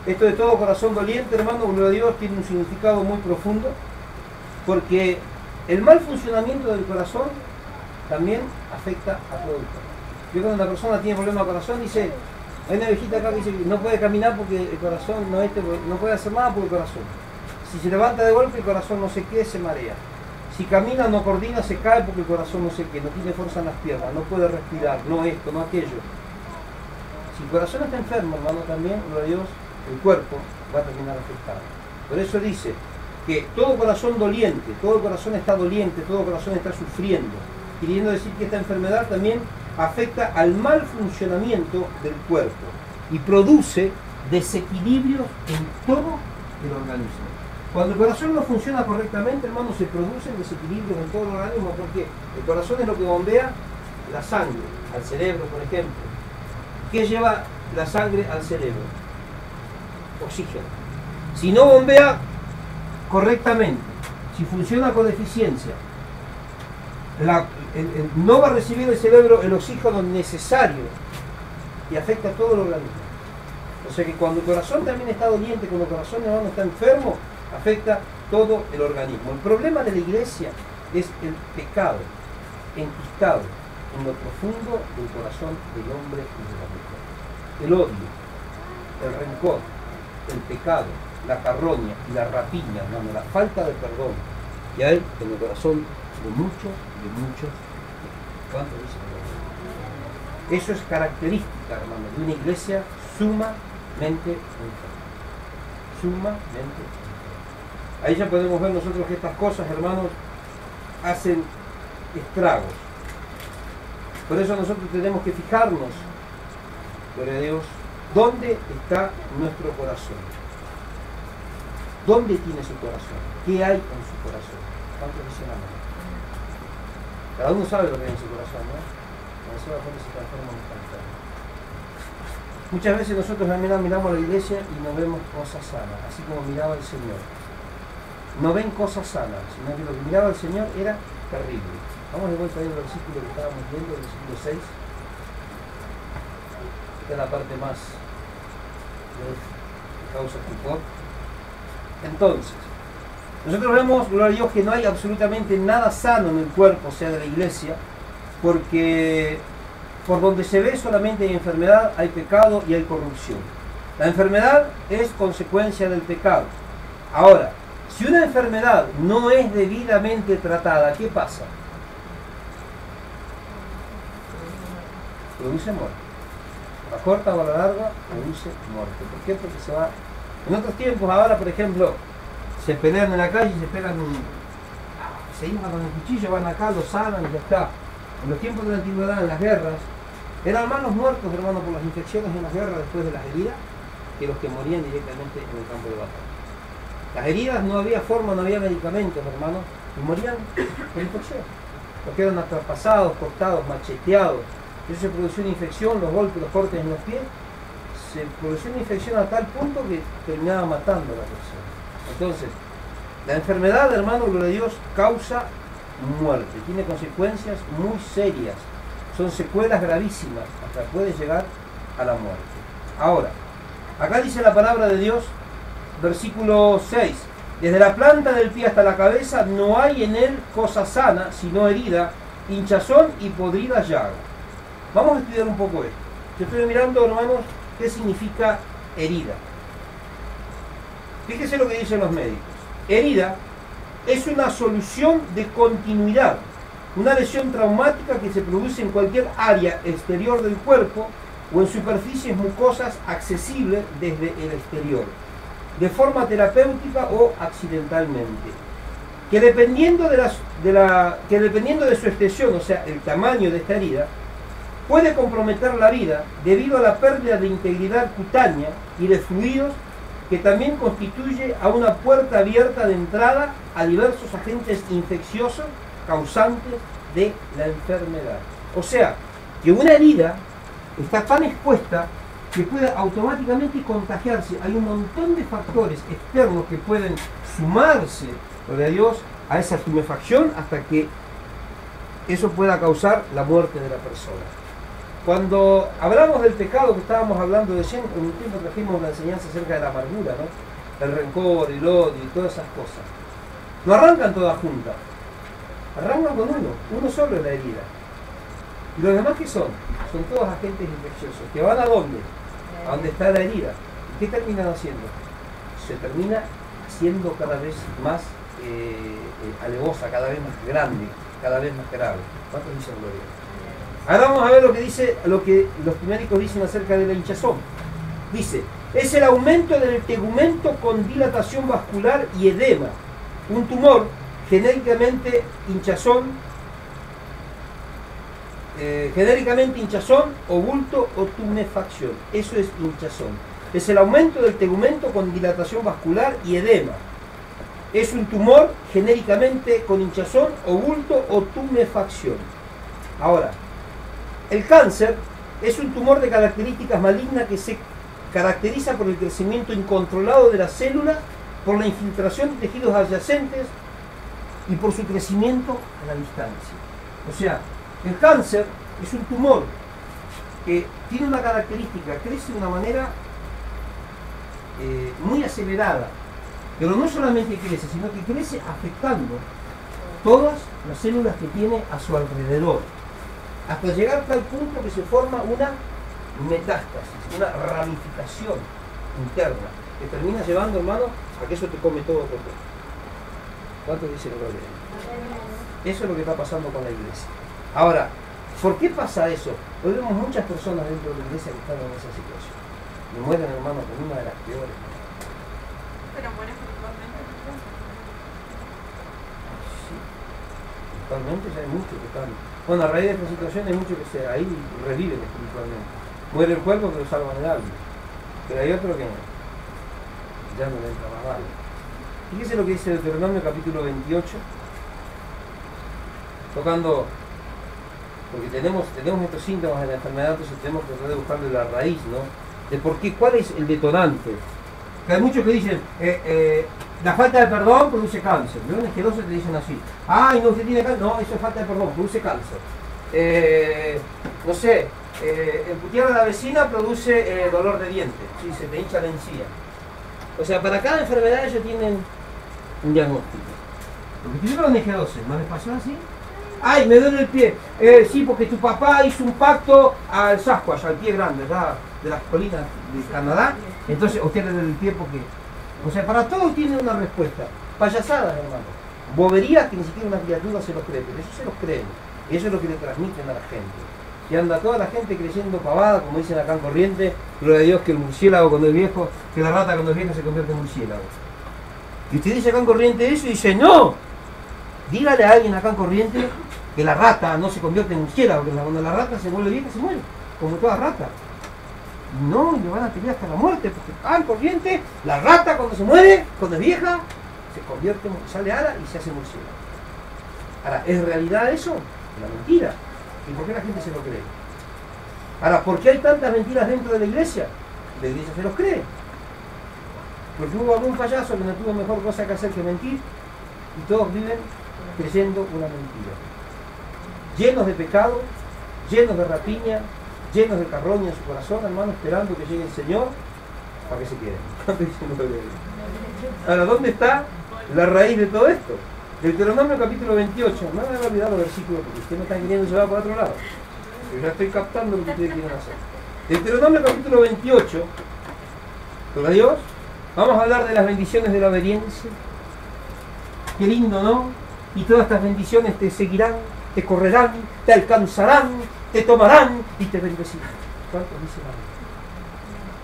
Esto de todo corazón doliente, hermano, gloria a Dios, tiene un significado muy profundo, porque el mal funcionamiento del corazón también afecta a todo el cuerpo. Yo cuando una persona tiene problema de corazón, dice, hay una viejita acá que dice que no puede caminar porque el corazón no puede hacer nada por el corazón. Si se levanta de golpe, el corazón no sé qué, se marea. Si camina, no coordina, se cae porque el corazón no sé qué, no tiene fuerza en las piernas, no puede respirar, no esto, no aquello. Si el corazón está enfermo, hermano, también, gloria a Dios, el cuerpo va a terminar afectado. Por eso dice que todo corazón doliente, todo corazón está doliente, todo corazón está sufriendo, queriendo decir que esta enfermedad también afecta al mal funcionamiento del cuerpo y produce desequilibrios en todo el organismo. Cuando el corazón no funciona correctamente, hermano, se producen desequilibrios en todo el organismo, porque el corazón es lo que bombea la sangre al cerebro, por ejemplo. ¿Qué lleva la sangre al cerebro? Oxígeno. Si no bombea correctamente, si funciona con deficiencia, no va a recibir el cerebro el oxígeno necesario y afecta a todo el organismo. O sea que cuando el corazón también está doliente, cuando el corazón, hermano, está enfermo, afecta todo el organismo. El problema de la iglesia es el pecado enquistado en lo profundo del corazón del hombre y de la mujer. El odio, el rencor, el pecado, la carroña y la rapiña, hermano, la falta de perdón que hay en el corazón de muchos. ¿Cuánto dice? Eso es característica, hermano, de una iglesia sumamente enferma. Sumamente enferma. Ahí ya podemos ver nosotros que estas cosas, hermanos, hacen estragos. Por eso nosotros tenemos que fijarnos, gloria a Dios, dónde está nuestro corazón. ¿Dónde tiene su corazón? ¿Qué hay en su corazón? ¿Cuánto dice la mano? Cada uno sabe lo que hay en su corazón, ¿no? Cuando se va a poner se transforma en un enfermo. Muchas veces nosotros miramos a la iglesia y no vemos cosas sanas, así como miraba el Señor. No ven cosas sanas, sino que lo que miraba el Señor era terrible. Vamos de vuelta a ir al versículo que estábamos viendo, el versículo 6. Esta es la parte más que causa estupor. Entonces, nosotros vemos, gloria a Dios, que no hay absolutamente nada sano en el cuerpo, o sea, de la iglesia, porque por donde se ve solamente hay enfermedad, hay pecado y hay corrupción. La enfermedad es consecuencia del pecado. Ahora, si una enfermedad no es debidamente tratada, ¿qué pasa? Produce muerte. A la corta o a la larga, produce muerte. ¿Por qué? Porque se va... En otros tiempos, ahora, por ejemplo, se pelean en la calle y se iban con el cuchillo, van acá, lo sanan y ya está. En los tiempos de la antigüedad, en las guerras, Eran más los muertos, hermano, por las infecciones en las guerras después de las heridas, que los que morían directamente en el campo de batalla. Las heridas no había forma, no había medicamentos, hermano, y morían por infección. Porque eran traspasados, cortados, macheteados. Eso se produjo una infección, los golpes, los cortes en los pies, se produjo una infección a tal punto que terminaba matando a la persona. Entonces, la enfermedad, hermano, gloria a Dios, causa muerte, tiene consecuencias muy serias, son secuelas gravísimas, hasta puede llegar a la muerte. Ahora, acá dice la palabra de Dios, versículo 6, desde la planta del pie hasta la cabeza no hay en él cosa sana, sino herida, hinchazón y podrida llaga. Vamos a estudiar un poco esto. Yo estoy mirando, hermanos, qué significa herida. Fíjese lo que dicen los médicos. Herida es una solución de continuidad, una lesión traumática que se produce en cualquier área exterior del cuerpo o en superficies mucosas accesibles desde el exterior, de forma terapéutica o accidentalmente, que dependiendo de su extensión, o sea, el tamaño de esta herida, puede comprometer la vida debido a la pérdida de integridad cutánea y de fluidos, que también constituye a una puerta abierta de entrada a diversos agentes infecciosos causantes de la enfermedad. O sea, que una herida está tan expuesta que puede automáticamente contagiarse. Hay un montón de factores externos que pueden sumarse, gloria a Dios, a esa tumefacción hasta que eso pueda causar la muerte de la persona. Cuando hablamos del pecado, que estábamos hablando de en un tiempo trajimos la enseñanza acerca de la amargura, ¿no? El rencor, el odio y todas esas cosas. No arrancan todas juntas, arrancan con uno solo es la herida. ¿Y los demás qué son? Son todos agentes infecciosos, que van a dónde? A donde está la herida. ¿Y qué terminan haciendo? Se termina haciendo cada vez más alevosa, cada vez más grande, cada vez más grave. ¿Cuántos dicen gloria? Ahora vamos a ver lo que dice, lo que los médicos dicen acerca de la hinchazón. Dice, es el aumento del tegumento con dilatación vascular y edema. Un tumor, genéricamente hinchazón o bulto o tumefacción. Eso es hinchazón. Es el aumento del tegumento con dilatación vascular y edema. Es un tumor genéricamente con hinchazón o bulto o tumefacción. Ahora, el cáncer es un tumor de características malignas que se caracteriza por el crecimiento incontrolado de las células, por la infiltración de tejidos adyacentes y por su crecimiento a la distancia. O sea, el cáncer es un tumor que tiene una característica, crece de una manera muy acelerada, pero no solamente crece, sino que crece afectando todas las células que tiene a su alrededor, hasta llegar a tal punto que se forma una metástasis, una ramificación interna, que termina llevando, hermano, a que eso te come todo por todo. ¿Cuántos dicen gloria? Eso es lo que está pasando con la iglesia. Ahora, ¿por qué pasa eso? Hoy vemos muchas personas dentro de la iglesia que están en esa situación. Y mueren, hermano, con una de las peores. Pero mueren espiritualmente. Sí. Espiritualmente ya hay muchos que están. Bueno, a raíz de esta situación hay muchos que ahí reviven espiritualmente. Muere el cuerpo, pero salvan el alma. Pero hay otro que ya no le entra más mal. Fíjese lo que dice Deuteronomio capítulo 28. Tocando, porque tenemos estos síntomas de la enfermedad, entonces tenemos que tratar de buscarle la raíz, ¿no? De por qué, cuál es el detonante. Que hay muchos que dicen, la falta de perdón produce cáncer. Leones asquerosos te dicen así. Ay, no, usted tiene cáncer. No, eso es falta de perdón, produce cáncer. No sé, emputear a la vecina produce dolor de dientes. Sí, se te hincha la encía. O sea, para cada enfermedad ellos tienen un diagnóstico. Lo que tuvieron los G12, ¿no les pasó así? Ay, me duele el pie. Sí, porque tu papá hizo un pacto al Sasquatch, al pie grande, ¿verdad? De las colinas de Canadá. Entonces, a usted le duele el pie porque... O sea, para todos tiene una respuesta. Payasadas, hermano. Boberías que ni siquiera una criatura se los cree, pero eso se los creen. Y eso es lo que le transmiten a la gente. Y anda toda la gente creyendo pavada, como dicen acá en Corrientes, gloria a Dios que el murciélago cuando es viejo, que la rata cuando es vieja se convierte en murciélago. Y usted dice acá en Corrientes eso y dice, no, dígale a alguien acá en Corrientes que la rata no se convierte en murciélago, que cuando la rata se vuelve vieja se muere. como toda rata. No, y le van a tener hasta la muerte, porque al corriente, la rata cuando se muere, cuando es vieja, se convierte, sale ala y se hace murciélago. Ahora, ¿es realidad eso? Una mentira. ¿Y por qué la gente se lo cree? Ahora, ¿por qué hay tantas mentiras dentro de la iglesia? La iglesia se los cree. Porque hubo algún payaso que no tuvo mejor cosa que hacer que mentir, y todos viven creyendo una mentira. Llenos de pecado, llenos de rapiña, llenos de carroña en su corazón, hermano, esperando que llegue el Señor para que se queden. Ahora, ¿dónde está la raíz de todo esto? Deuteronomio capítulo 28, no me voy a olvidar los versículos porque ustedes me están queriendo llevar por otro lado. Yo ya estoy captando lo que ustedes quieren hacer. Deuteronomio capítulo 28, ¿con Dios? Vamos a hablar de las bendiciones de la obediencia. Qué lindo, ¿no? Y todas estas bendiciones te seguirán, te correrán, te alcanzarán, te tomarán y te bendecirán. ¿Cuántos dicen amén?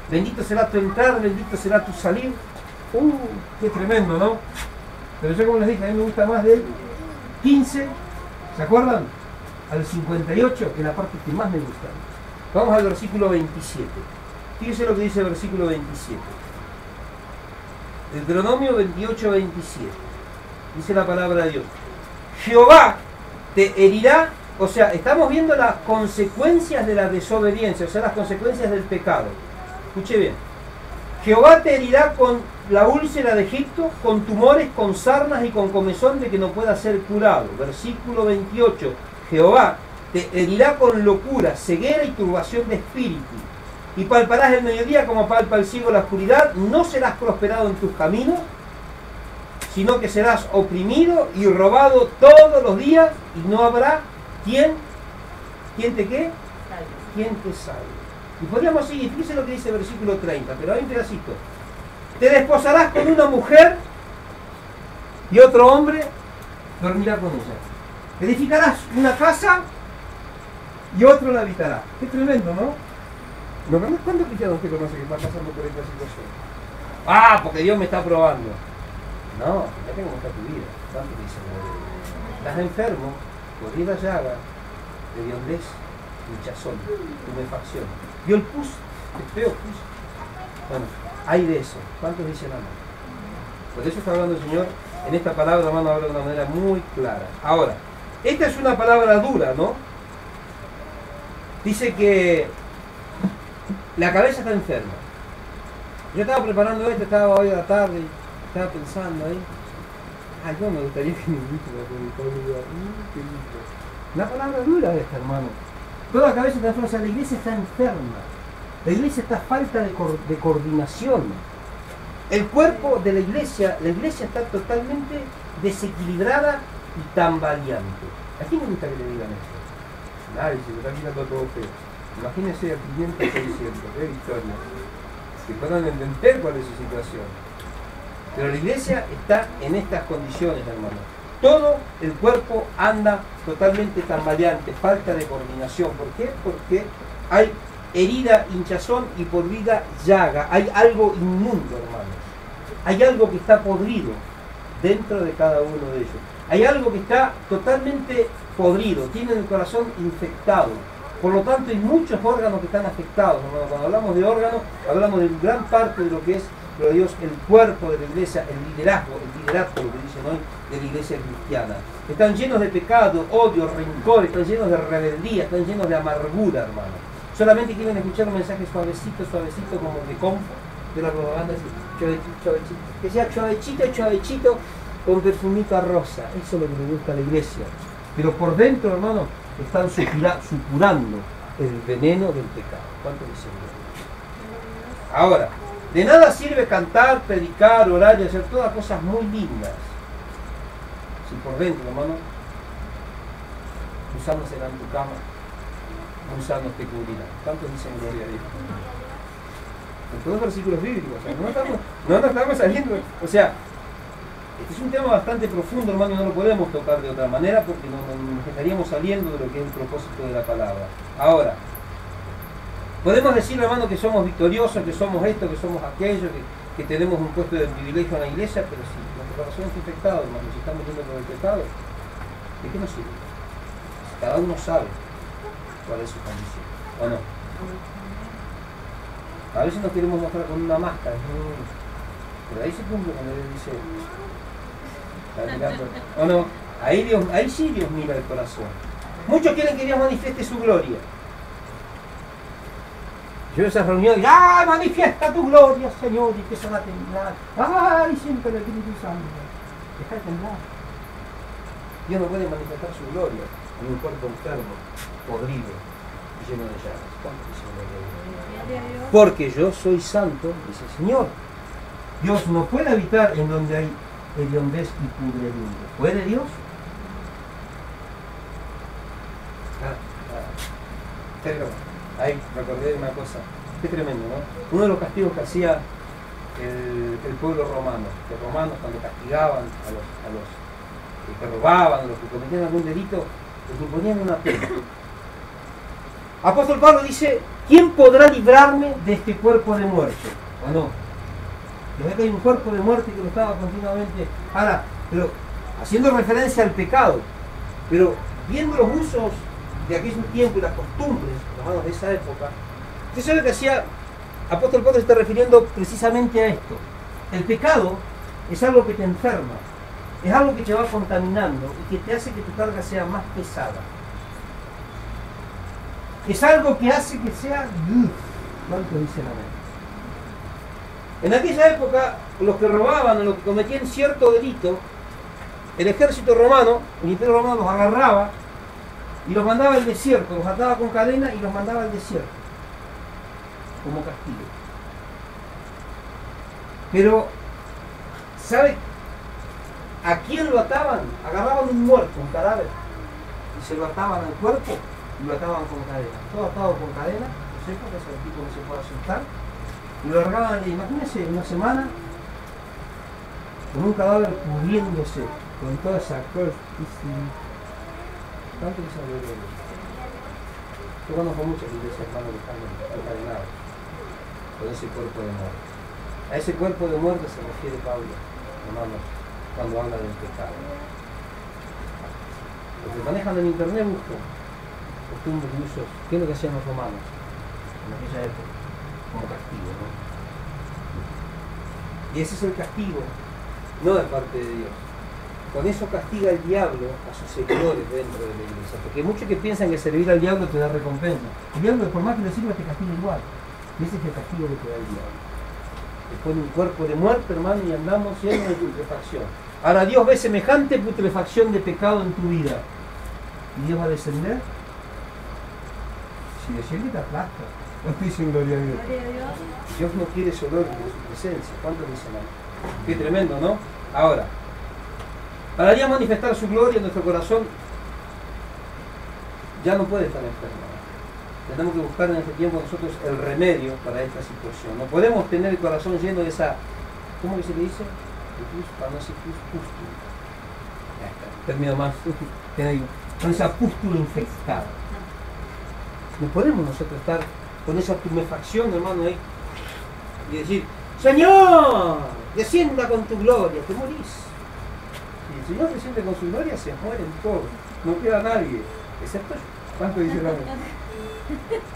Bendito será tu entrar, bendito será tu salir. Qué tremendo, ¿no? Pero yo, como les dije, a mí me gusta más del 15, ¿se acuerdan? Al 58, que es la parte que más me gusta. Vamos al versículo 27. Fíjense lo que dice el versículo 27. Deuteronomio 28, 27. Dice la palabra de Dios. Jehová te herirá, o sea, estamos viendo las consecuencias de la desobediencia, o sea, las consecuencias del pecado. Escuche bien. Jehová te herirá con la úlcera de Egipto, con tumores, con sarnas y con comezón de que no pueda ser curado. Versículo 28. Jehová te herirá con locura, ceguera y turbación de espíritu. Y palparás el mediodía como palpa el ciego la oscuridad. No serás prosperado en tus caminos, sino que serás oprimido y robado todos los días, y no habrá quien te qué, quien te salve. Y podríamos seguir, fíjense lo que dice el versículo 30, pero hay un pedacito. Te desposarás con una mujer y otro hombre dormirá con ella. Edificarás una casa y otro la habitará. Qué tremendo, ¿no? ¿Cuántos cristianos usted conoce que está pasando por esta situación? Porque Dios me está probando. No, fíjate cómo está tu vida. ¿Cuánto dice? Estás enfermo, por la llaga, de hediondez, hinchazón, tumefacción. ¿Vio el pus? ¿Es feo pus? Bueno, hay de eso. ¿Cuántos dicen amén? Por eso está hablando el Señor en esta palabra, hermano, habla de una manera muy clara. Ahora, esta es una palabra dura, ¿no? Dice que la cabeza está enferma. Yo estaba preparando esto, estaba hoy a la tarde, estaba pensando ahí. Yo me gustaría que me inviten a predicar. Qué lindo. La palabra dura esta, hermano. Toda la cabeza está enferma, o sea, la iglesia está enferma. La iglesia está falta de coordinación. El cuerpo de la iglesia está totalmente desequilibrada y tambaleante. ¿A quién le gusta que le digan esto? Nadie, se lo está mirando todo feo. Imagínense a 500, 600, qué historia. Que puedan entender cuál es su situación. Pero la iglesia está en estas condiciones, hermano. Todo el cuerpo anda totalmente tambaleante, falta de coordinación. ¿Por qué? Porque hay herida, hinchazón y podrida llaga. Hay algo inmundo, hermanos. Hay algo que está podrido dentro de cada uno de ellos. Hay algo que está totalmente podrido, tiene el corazón infectado. Por lo tanto, hay muchos órganos que están afectados, hermano. Cuando hablamos de órganos, hablamos de gran parte de lo que es, pero Dios, el cuerpo de la iglesia, el liderazgo, lo que dicen hoy, de la iglesia cristiana. Están llenos de pecado, odio, rencor, están llenos de rebeldía, están llenos de amargura, hermano. Solamente quieren escuchar un mensaje suavecito, como de confort, de la propaganda, suavecito. Que sea suavecito, con perfumito rosa. Eso es lo que le gusta a la iglesia. Pero por dentro, hermano, están supurando el veneno del pecado. ¿Cuánto dicen? Ahora, de nada sirve cantar, predicar, orar y hacer todas cosas muy lindas si por dentro, hermano, gusanos serán tu cama, gusanos te cubrirán. ¿Cuántos dicen gloria a Dios? En todos los versículos bíblicos, o sea, no estamos saliendo, o sea, este es un tema bastante profundo, hermano, y no lo podemos tocar de otra manera porque nos estaríamos saliendo de lo que es el propósito de la palabra. Ahora, podemos decir, hermano, que somos victoriosos, que somos esto, que somos aquello, que tenemos un puesto de privilegio en la iglesia, pero si nuestro corazón está infectado, hermano, si estamos yendo por el pecado, ¿de qué nos sirve? Cada uno sabe cuál es su condición, ¿o no? A veces nos queremos mostrar con una máscara, pero ahí se cumple cuando Él dice, está mirando. O no, ahí sí Dios mira el corazón. Muchos quieren que Dios manifieste su gloria. Yo en esas reuniones, ¡ay, manifiesta tu gloria, Señor! Y empiezan a temblar. ¡Ay, siempre el Espíritu Santo! Deja de temblar. Dios no puede manifestar su gloria en un cuerpo enfermo, podrido, lleno de llagas. ¿Cuánto dice gloria a Dios? Porque yo soy santo, dice el Señor. Dios no puede habitar en donde hay hediondez y pudredumbre. ¿Puede Dios? Ahí me acordé de una cosa, qué tremendo, ¿no? Uno de los castigos que hacía el pueblo romano, los romanos cuando castigaban a los que robaban, a los que cometían algún delito, les imponían una pena. Apóstol Pablo dice, ¿quién podrá librarme de este cuerpo de muerte? ¿O no? Yo veo que hay un cuerpo de muerte que lo estaba continuamente, ahora, pero haciendo referencia al pecado, pero viendo los usos de aquellos tiempos y las costumbres, hermanos, de esa época, usted sabe que hacía, Apóstol Pablo se está refiriendo precisamente a esto. El pecado es algo que te enferma, es algo que te va contaminando y que te hace que tu carga sea más pesada. Es algo que hace que sea... ¿Cuánto dicen amén? En aquella época, los que robaban o los que cometían cierto delito, el ejército romano, el imperio romano los agarraba y los mandaba al desierto, los ataba con cadena y los mandaba al desierto como castigo. Pero, ¿sabe a quién lo ataban? Agarraban un muerto, un cadáver, y se lo ataban al cuerpo y lo ataban con cadena. Todo atado con cadena, no sé, porque ese tipo no se puede asustar, y lo largaban, imagínense, una semana con un cadáver pudriéndose, con toda esa cosa. ¿Cuánto que se habla de eso? Yo conozco muchas iglesias, hermanos, que están encadenados con ese cuerpo de muerte. A ese cuerpo de muerte se refiere Pablo, hermanos, cuando habla del pecado. Los que manejan en internet buscan costumbres y usos. ¿Qué es lo que hacían los romanos en aquella época? Como castigo, ¿no? Y ese es el castigo, no de parte de Dios. Con eso castiga el diablo a sus seguidores dentro de la iglesia. Porque hay muchos que piensan que servir al diablo te da recompensa. El diablo, por más que le sirva, te castiga igual. Y ese es el castigo que te da el diablo. Te pone un cuerpo de muerte, hermano, y andamos llenos de putrefacción. Ahora Dios ve semejante putrefacción de pecado en tu vida. ¿Y Dios va a descender? Si desciende te aplasta. ¿Cuánto dicen gloria a Dios? Dios no quiere ese olor de su presencia. ¿Cuánto dicen ahí? Qué tremendo, ¿no? Ahora, para ya manifestar su gloria en nuestro corazón, ya no puede estar enfermo. Tenemos que buscar en este tiempo nosotros el remedio para esta situación. No podemos tener el corazón lleno de esa, ¿cómo que se le dice? Término más, con esa pústula infectada. No podemos nosotros estar con esa tumefacción, hermano, ahí, y decir, Señor, descienda con tu gloria, te morís. Si el Señor desciende con su gloria, se mueren todos, no queda nadie, excepto yo. ¿Cuánto dice la Biblia?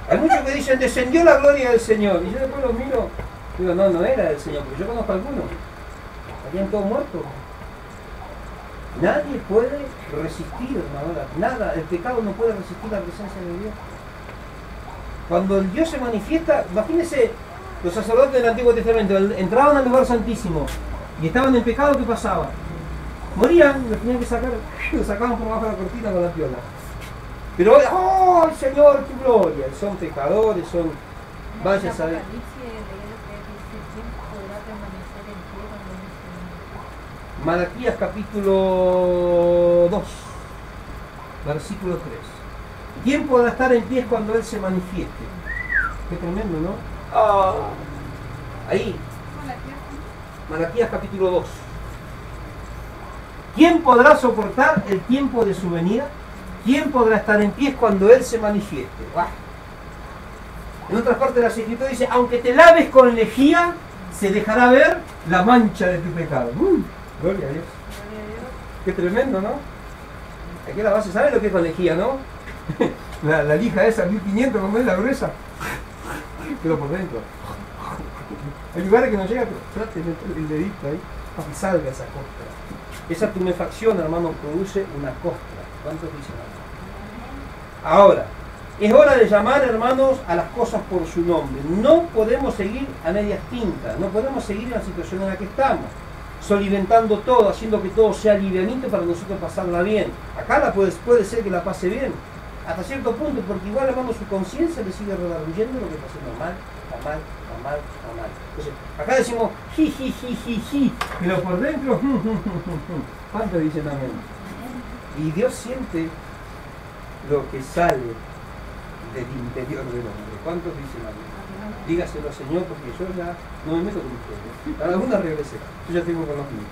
Hay muchos que dicen, descendió la gloria del Señor, y yo después los miro, digo, no era del Señor, porque yo conozco a algunos, habían todos muertos. Nadie puede resistir, hermano, nada, el pecado no puede resistir la presencia de Dios. Cuando el Dios se manifiesta, imagínense, los sacerdotes del Antiguo Testamento entraban al lugar santísimo y estaban en pecado, ¿qué pasaba? Morían, los tenían que sacar, los sacaban por abajo de la cortina con la piola. Pero hoy, ¡oh, Señor, tu gloria! Son pecadores, son... Vaya a saber. Malaquías capítulo 2, versículo 3. ¿Quién podrá estar en pie cuando Él se manifieste? Qué tremendo, ¿no? Ahí. Malaquías capítulo 2. ¿Quién podrá soportar el tiempo de su venida? ¿Quién podrá estar en pie cuando Él se manifieste? ¡Bah! En otras partes de la Escritura dice, aunque te laves con lejía, se dejará ver la mancha de tu pecado. Gloria a Dios. Qué tremendo, ¿no? Aquí la base, ¿sabe lo que es con lejía, no? La lija esa, 1500, como es la gruesa. pero por dentro. Hay lugares que no llega, pero trate de meter el dedito ahí para que salga esa costra. Esa tumefacción, hermano, produce una costra. ¿Cuántos dicen amén? Ahora, es hora de llamar, hermanos, a las cosas por su nombre. No podemos seguir a medias tintas, no podemos seguir en la situación en la que estamos, soliviantando todo, haciendo que todo sea livianito para nosotros pasarla bien. Acá puede ser que la pase bien, hasta cierto punto, porque igual, hermano, su conciencia le sigue redarguyendo lo que está haciendo mal, está mal, está mal, está mal. Entonces, acá decimos ji, pero por dentro, ¿cuántos dicen amén? Y Dios siente lo que sale del interior del hombre. ¿Cuántos dicen amén? Dígaselo al Señor, porque yo ya no me meto con ustedes. Cada una regrese. Yo ya tengo con los míos.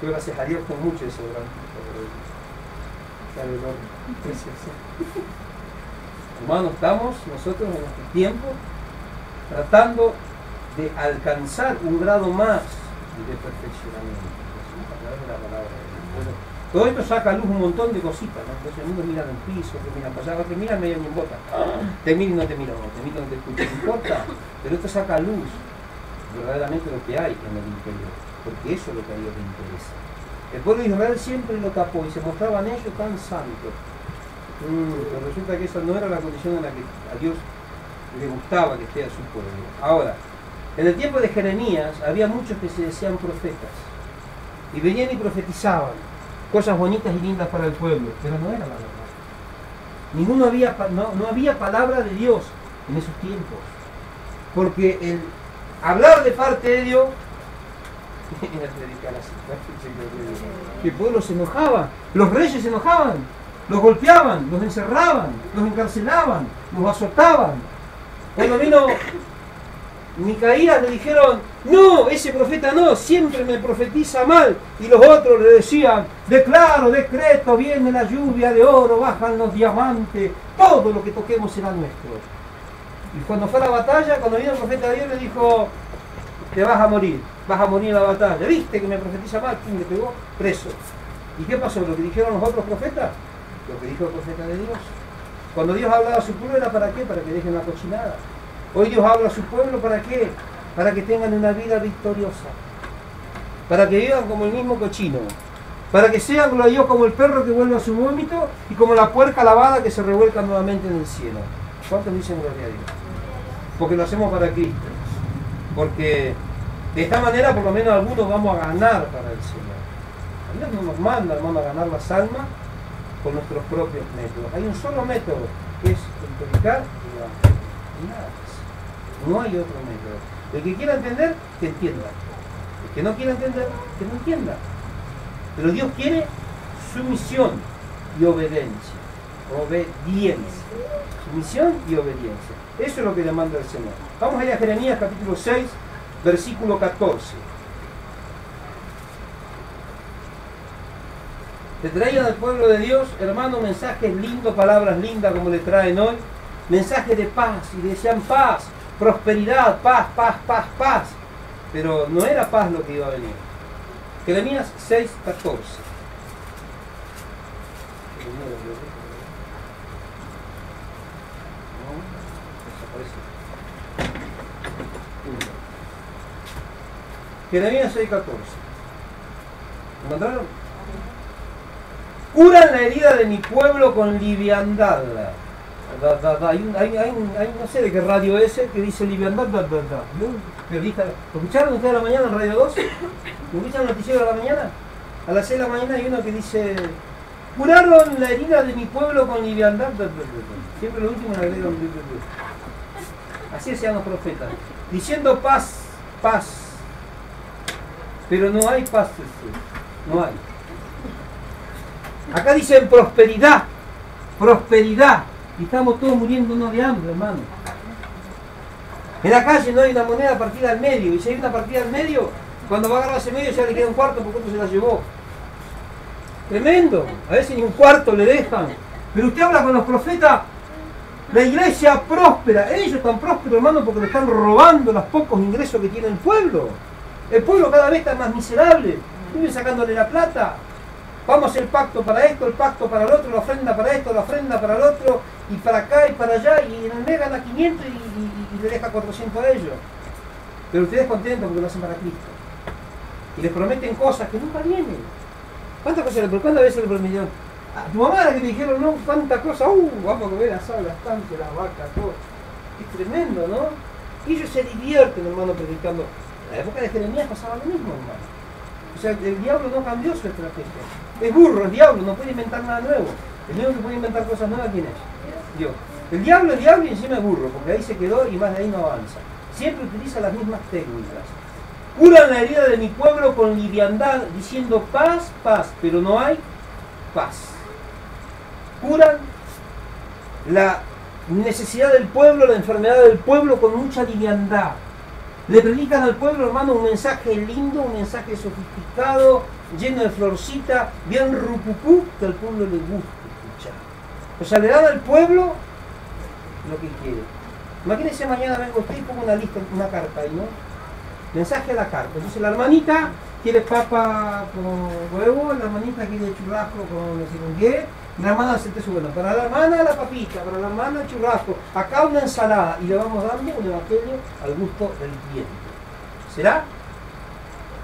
Yo, gracias a Dios, con mucho desodorante. Sale el horno. Precioso. Hermanos, estamos nosotros en este tiempo tratando de alcanzar un grado más de perfeccionamiento. A través de la palabra de Dios. Todo esto saca a luz un montón de cositas, ¿no? Entonces algunos miran el piso, otros miran para allá, otros miran medio ni en bota. Te miro y no te miro, te miro y no te escucho, no importa. Pero esto saca a luz verdaderamente lo que hay en el interior, porque eso es lo que a Dios le interesa. El pueblo de Israel siempre lo tapó y se mostraban ellos tan santos. Pero resulta que esa no era la condición en la que a Dios le gustaba que esté a su pueblo. Ahora, en el tiempo de Jeremías había muchos que se decían profetas y venían y profetizaban cosas bonitas y lindas para el pueblo, pero no era la verdad. No había palabra de Dios en esos tiempos, porque el hablar de parte de Dios el pueblo se enojaba, los reyes se enojaban, los golpeaban, los encerraban, los encarcelaban, los azotaban. Cuando vino Micaías le dijeron, no, ese profeta no, siempre me profetiza mal. Y los otros le decían, declaro, decreto, viene la lluvia de oro, bajan los diamantes, todo lo que toquemos será nuestro. Y cuando fue a la batalla, cuando vino el profeta de Dios le dijo, te vas a morir en la batalla. ¿Viste que me profetiza mal? ¿Quién le pegó? Preso. ¿Y qué pasó? ¿Lo que dijeron los otros profetas? Lo que dijo el profeta de Dios. Cuando Dios hablaba a su pueblo, ¿era para qué? Para que dejen la cochinada. Hoy Dios habla a su pueblo, ¿para qué? Para que tengan una vida victoriosa. Para que vivan como el mismo cochino. Para que sean, gloria a Dios, como el perro que vuelve a su vómito y como la puerca lavada que se revuelca nuevamente en el cielo. ¿Cuántos dicen gloria a Dios? Porque lo hacemos para Cristo. Porque de esta manera, por lo menos, algunos vamos a ganar para el Señor. Dios no nos manda, hermano, a ganar las almas con nuestros propios métodos. Hay un solo método, que es el predicar y la fe. Y nada más. No hay otro método. El que quiera entender, que entienda. El que no quiera entender, que no entienda. Pero Dios quiere sumisión y obediencia. Obediencia. Sumisión y obediencia. Eso es lo que demanda el Señor. Vamos a ir a Jeremías capítulo 6, versículo 14. Le traían al pueblo de Dios, hermano, mensajes lindos, palabras lindas como le traen hoy. Mensajes de paz, y decían paz, prosperidad, paz, paz, paz, paz. Pero no era paz lo que iba a venir. Jeremías 6, 14. Jeremías 6, 14. ¿Encontraron? Curan la herida de mi pueblo con liviandad. Hay no sé de qué radio es que dice liviandad. Periodista, ¿lo escucharon ustedes a la mañana en Radio 2? ¿Lo escuchan el noticiero de la mañana? A las 6 de la mañana hay uno que dice, curaron la herida de mi pueblo con liviandad. Siempre lo último le agregan. Así decían los profetas, diciendo paz, paz. Pero no hay paz, no hay. Acá dicen prosperidad, prosperidad. Y estamos todos muriéndonos de hambre, hermano. En la calle no hay una moneda partida al medio. Y si hay una partida al medio, cuando va a agarrar ese medio ya le queda un cuarto porque otro se la llevó. Tremendo. A veces ni un cuarto le dejan. Pero usted habla con los profetas, la iglesia próspera. Ellos están prósperos, hermano, porque le están robando los pocos ingresos que tiene el pueblo. El pueblo cada vez está más miserable. Viven sacándole la plata. Vamos a hacer el pacto para esto, el pacto para el otro, la ofrenda para esto, la ofrenda para el otro, y para acá y para allá, y en el mes gana 500 y le deja 400 a ellos. Pero ustedes contentos porque lo hacen para Cristo. Y les prometen cosas que nunca vienen. ¿Cuántas veces le prometieron? A tu mamá la que te dijeron, no, cuántas cosas, vamos a comer asado, las tanques, las vacas, todo. Es tremendo, ¿no? Y ellos se divierten, hermano, predicando. En la época de Jeremías pasaba lo mismo, hermano. O sea, el diablo no cambió su estrategia. Es burro, el diablo, no puede inventar nada nuevo. El único que puede inventar cosas nuevas, ¿quién es? Dios. El diablo y encima es burro, porque ahí se quedó y más de ahí no avanza. Siempre utiliza las mismas técnicas. Curan la herida de mi pueblo con liviandad, diciendo paz, paz, pero no hay paz. Curan la necesidad del pueblo, la enfermedad del pueblo con mucha liviandad. Le predican al pueblo, hermano, un mensaje lindo, un mensaje sofisticado, lleno de florcita, bien rupucú, que al pueblo le gusta escuchar. O sea, le dan al pueblo lo que quiere. Imagínense, mañana vengo usted y pongo una lista, una carta ahí, ¿no? Mensaje a la carta. Entonces la hermanita quiere papa con huevo, la hermanita quiere churrasco con no sé con qué, la hermana se te sube. Para la hermana la papita, para la hermana el churrasco, acá una ensalada, y le vamos dando un evangelio al gusto del cliente. ¿Será?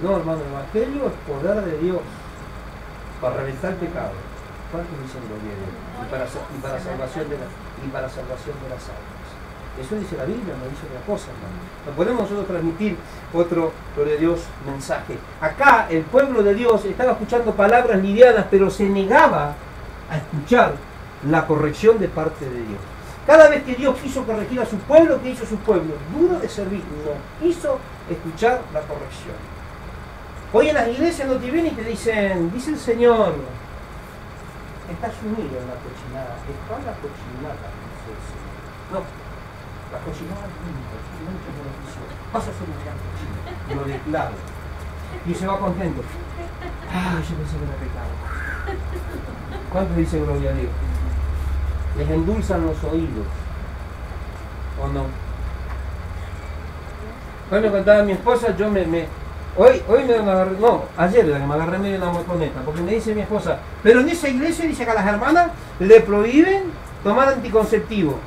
No, hermano, el evangelio es poder de Dios para reventar el pecado. ¿Cuántos dicen gloria a Dios? Y para salvación de las almas. Eso dice la Biblia, no dice otra cosa, hermano. No podemos nosotros transmitir otro, gloria a Dios, mensaje. Acá el pueblo de Dios estaba escuchando palabras livianas, pero se negaba a escuchar la corrección de parte de Dios. Cada vez que Dios quiso corregir a su pueblo, ¿qué hizo su pueblo? Duro de servir, no quiso escuchar la corrección. Hoy en las iglesias no te vienen y te dicen, dice el Señor, estás unido en la cochinada, está la cochinada, dice el Señor. No, la cochinada es mucho beneficio, vas a ser un gran cochino, lo declaro. Y se va contento. Ah, yo pensé que era pecado. ¿Cuántos dicen gloria a Dios? Les endulzan los oídos, ¿o no? Cuando contaba a mi esposa, yo hoy me agarré, no, ayer me agarré medio una motoneta, porque me dice mi esposa, pero en esa iglesia dice que a las hermanas le prohíben tomar anticonceptivo.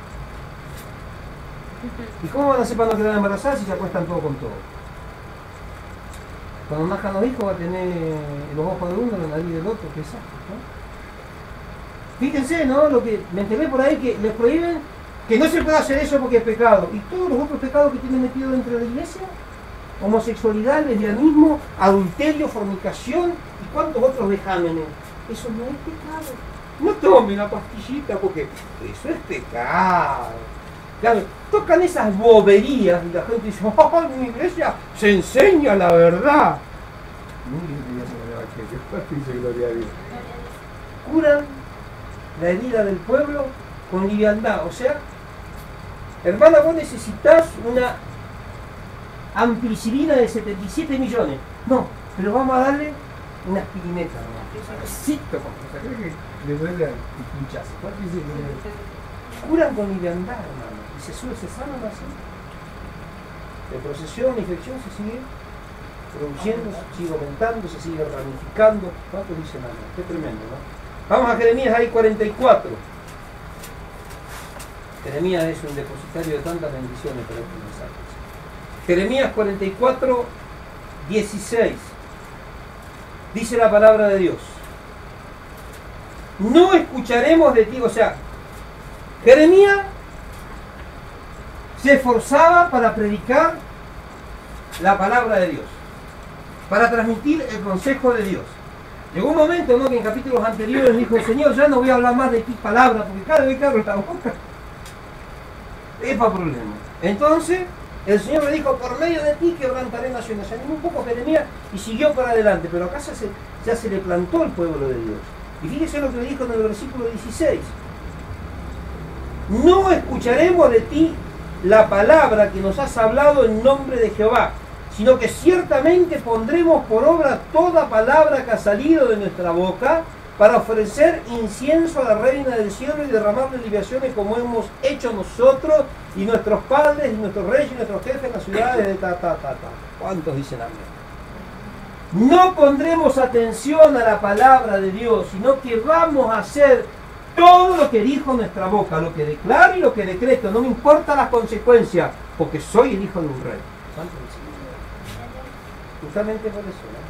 ¿Y cómo van a hacer para no quedar embarazadas si se acuestan todo con todo? Cuando nazcan los hijos va a tener los ojos de uno, la nariz del otro, qué es, ¿no? Fíjense, ¿no? Lo que me enteré por ahí, que les prohíben que no se puede hacer eso porque es pecado. ¿Y todos los otros pecados que tienen metido dentro de la iglesia? Homosexualidad, lesbianismo, adulterio, fornicación y cuántos otros vejámenes. Eso no es pecado. No tomen la pastillita porque eso es pecado. Claro, tocan esas boberías y la gente dice, oh, en mi iglesia se enseña la verdad. Curan la herida del pueblo con liviandad. O sea, hermana, vos necesitas una ampicilina de 77 millones. No, pero vamos a darle una aspirineta. ¿Creo que le duele el pinchazo? Curan con liviandad, hermano. Y se sanan así. La procesión, la infección se sigue produciendo, se sigue aumentando, se sigue ramificando. ¿Cuántos dicen nada? Qué tremendo, ¿no? Vamos a Jeremías, ahí 44. Jeremías es un depositario de tantas bendiciones para estos mensajes. Jeremías 44, 16. Dice la palabra de Dios. No escucharemos de ti, o sea, Jeremías se esforzaba para predicar la palabra de Dios, para transmitir el consejo de Dios. Llegó un momento, ¿no?, que en capítulos anteriores dijo, Señor, ya no voy a hablar más de ti palabras, porque cada vez que abro la boca es para problemas. Entonces, el Señor le dijo, por medio de ti quebrantaré naciones. Se animó un poco Jeremías y siguió para adelante, pero acá ya se le plantó el pueblo de Dios. Y fíjese lo que le dijo en el versículo 16. No escucharemos de ti la palabra que nos has hablado en nombre de Jehová, sino que ciertamente pondremos por obra toda palabra que ha salido de nuestra boca para ofrecer incienso a la reina del cielo y derramarle libaciones como hemos hecho nosotros y nuestros padres y nuestros reyes y nuestros jefes en las ciudades de ¿Cuántos dicen amén? No pondremos atención a la palabra de Dios, sino que vamos a hacer todo lo que dijo nuestra boca, lo que declaro y lo que decreto, no me importa las consecuencias, porque soy el hijo de un rey. Santo del Señor. Justamente por eso, ¿no?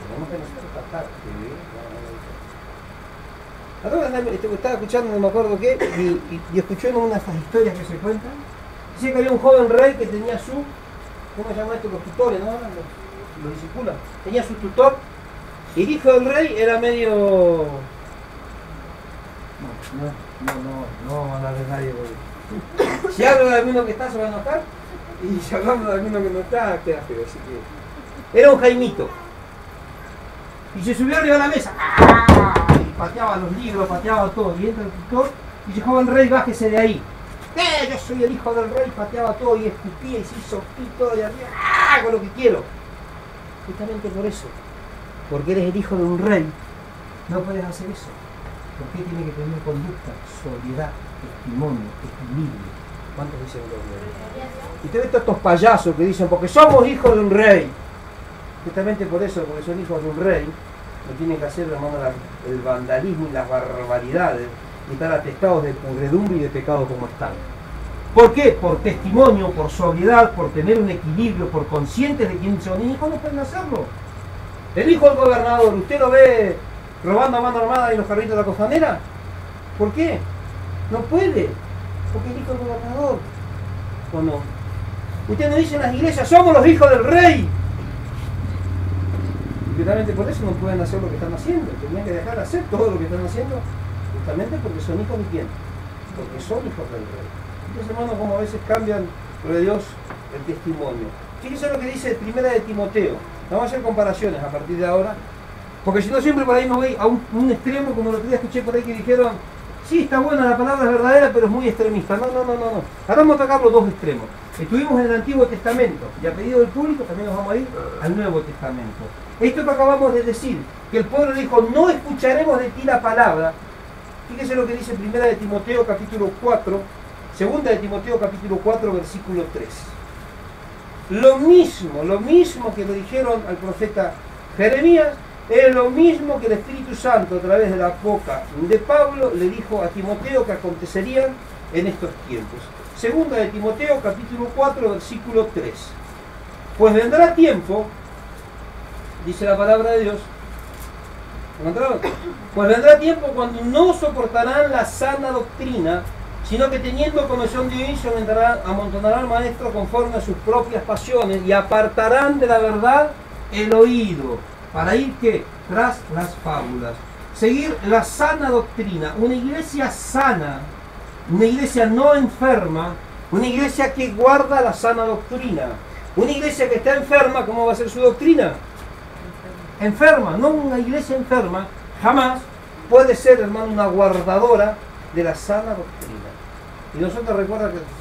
Tenemos que nosotros tratar de vivir. Estaba escuchando, no me acuerdo qué, y escuché una de estas historias que se cuentan. Dice que había un joven rey que tenía su, ¿cómo se llama esto? Los tutores, ¿no? Los discípulos. Tenía su tutor, y el hijo del rey era medio... No vamos a hablar de nadie, porque... Si hablo de alguno que está, se va a enojar, y si hablamos de alguno que no está, queda feo, así que... Era un Jaimito. Y se subió arriba de la mesa. Y pateaba los libros, pateaba todo. Y entra el tutor y dice, joven rey, bájese de ahí. Yo soy el hijo del rey, pateaba todo y escupía y se hizo todo de arriba. Hago lo que quiero. Justamente por eso. Porque eres el hijo de un rey, no puedes hacer eso. Porque tiene que tener conducta, sobriedad, testimonio, equilibrio. ¿Cuántos dicen gloria? Y te ves todos estos payasos que dicen, porque somos hijos de un rey. Justamente por eso, porque son hijos de un rey, no tienen que hacer, hermano, el vandalismo y las barbaridades y estar atestados de pudredumbre y de pecado como están. ¿Por qué? Por testimonio, por sobriedad, por tener un equilibrio, por conscientes de quién son. Y hijos no pueden hacerlo. El hijo del gobernador, ¿usted lo ve robando a mano armada en los carritos de la costanera? ¿Por qué? No puede, porque el hijo del gobernador. ¿O no? Usted nos dice en las iglesias, somos los hijos del rey. Justamente por eso no pueden hacer lo que están haciendo. Tenían que dejar de hacer todo lo que están haciendo, justamente porque son hijos de quién. Porque son hijos del rey. Entonces, hermanos, como a veces cambian, por Dios, el testimonio. Fíjense lo que dice Primera de Timoteo. Vamos a hacer comparaciones a partir de ahora, porque si no siempre por ahí nos voy a un extremo, como lo que escuché por ahí que dijeron, sí, está buena, la palabra es verdadera, pero es muy extremista. No. Ahora vamos a tocar los dos extremos. Estuvimos en el Antiguo Testamento, y a pedido del público también nos vamos a ir al Nuevo Testamento. Esto que acabamos de decir, que el pueblo dijo, no escucharemos de ti la palabra. Fíjese lo que dice Primera de Timoteo capítulo 4, Segunda de Timoteo capítulo 4, versículo 3. Lo mismo que le dijeron al profeta Jeremías, es lo mismo que el Espíritu Santo a través de la boca de Pablo le dijo a Timoteo que acontecerían en estos tiempos. Segunda de Timoteo capítulo 4, versículo 3. Pues vendrá tiempo, dice la palabra de Dios, ¿encontraron? Pues vendrá tiempo cuando no soportarán la sana doctrina, sino que teniendo comezón de oír se amontonarán maestros conforme a sus propias pasiones y apartarán de la verdad el oído, para ir ¿qué? Tras las fábulas. Seguir la sana doctrina, una iglesia sana, una iglesia no enferma, una iglesia que guarda la sana doctrina. Una iglesia que está enferma, ¿cómo va a ser su doctrina? Enferma, no una iglesia enferma, jamás puede ser, hermano, una guardadora de la sana doctrina. Y nosotros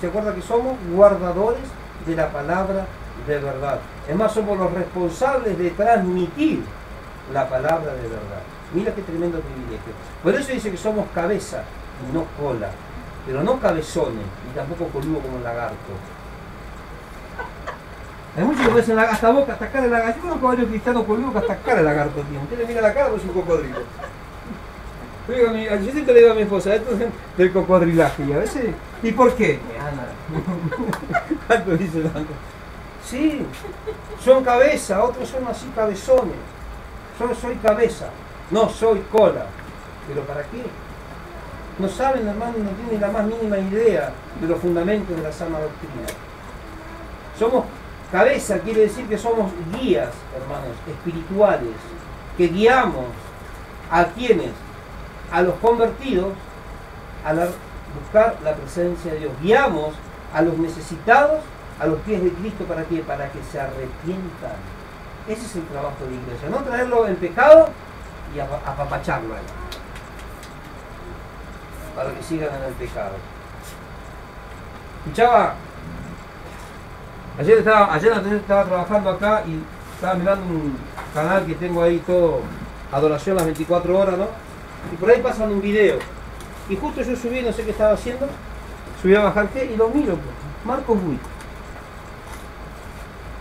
se acuerda que somos guardadores de la palabra de verdad. Es más, somos los responsables de transmitir la palabra de verdad. Mira qué tremendo privilegio. Por eso dice que somos cabeza y no cola, pero no cabezones, ni tampoco coludo como el lagarto. Hay muchos que dicen hasta boca, hasta cara de lagarto. Yo conozco a varios cristianos coludos que hasta cara de lagarto tienen. Usted le mira la cara, pues es un cocodrilo. Yo siempre le digo a mi esposa, esto es del cocodrilaje, y a veces, ¿y por qué? ¿Cuánto dice tanto? Sí, son cabeza, otros son así cabezones. Solo soy cabeza, no soy cola. ¿Pero para qué? No saben, hermano, no tienen la más mínima idea de los fundamentos de la sana doctrina. Somos cabeza, quiere decir que somos guías, hermanos, espirituales, que guiamos a quienes, a los convertidos, a buscar la presencia de Dios. Guiamos a los necesitados a los pies de Cristo, ¿para qué? Para que se arrepientan. Ese es el trabajo de la iglesia, no traerlo en pecado y apapacharlo ahí, para que sigan en el pecado. Escuchaba, ayer estaba trabajando acá y estaba mirando un canal que tengo ahí todo, adoración las 24 horas, ¿no? Y por ahí pasan un video. Y justo yo subí, no sé qué estaba haciendo, subí a bajar qué y lo miro, pues, Marcos Witt.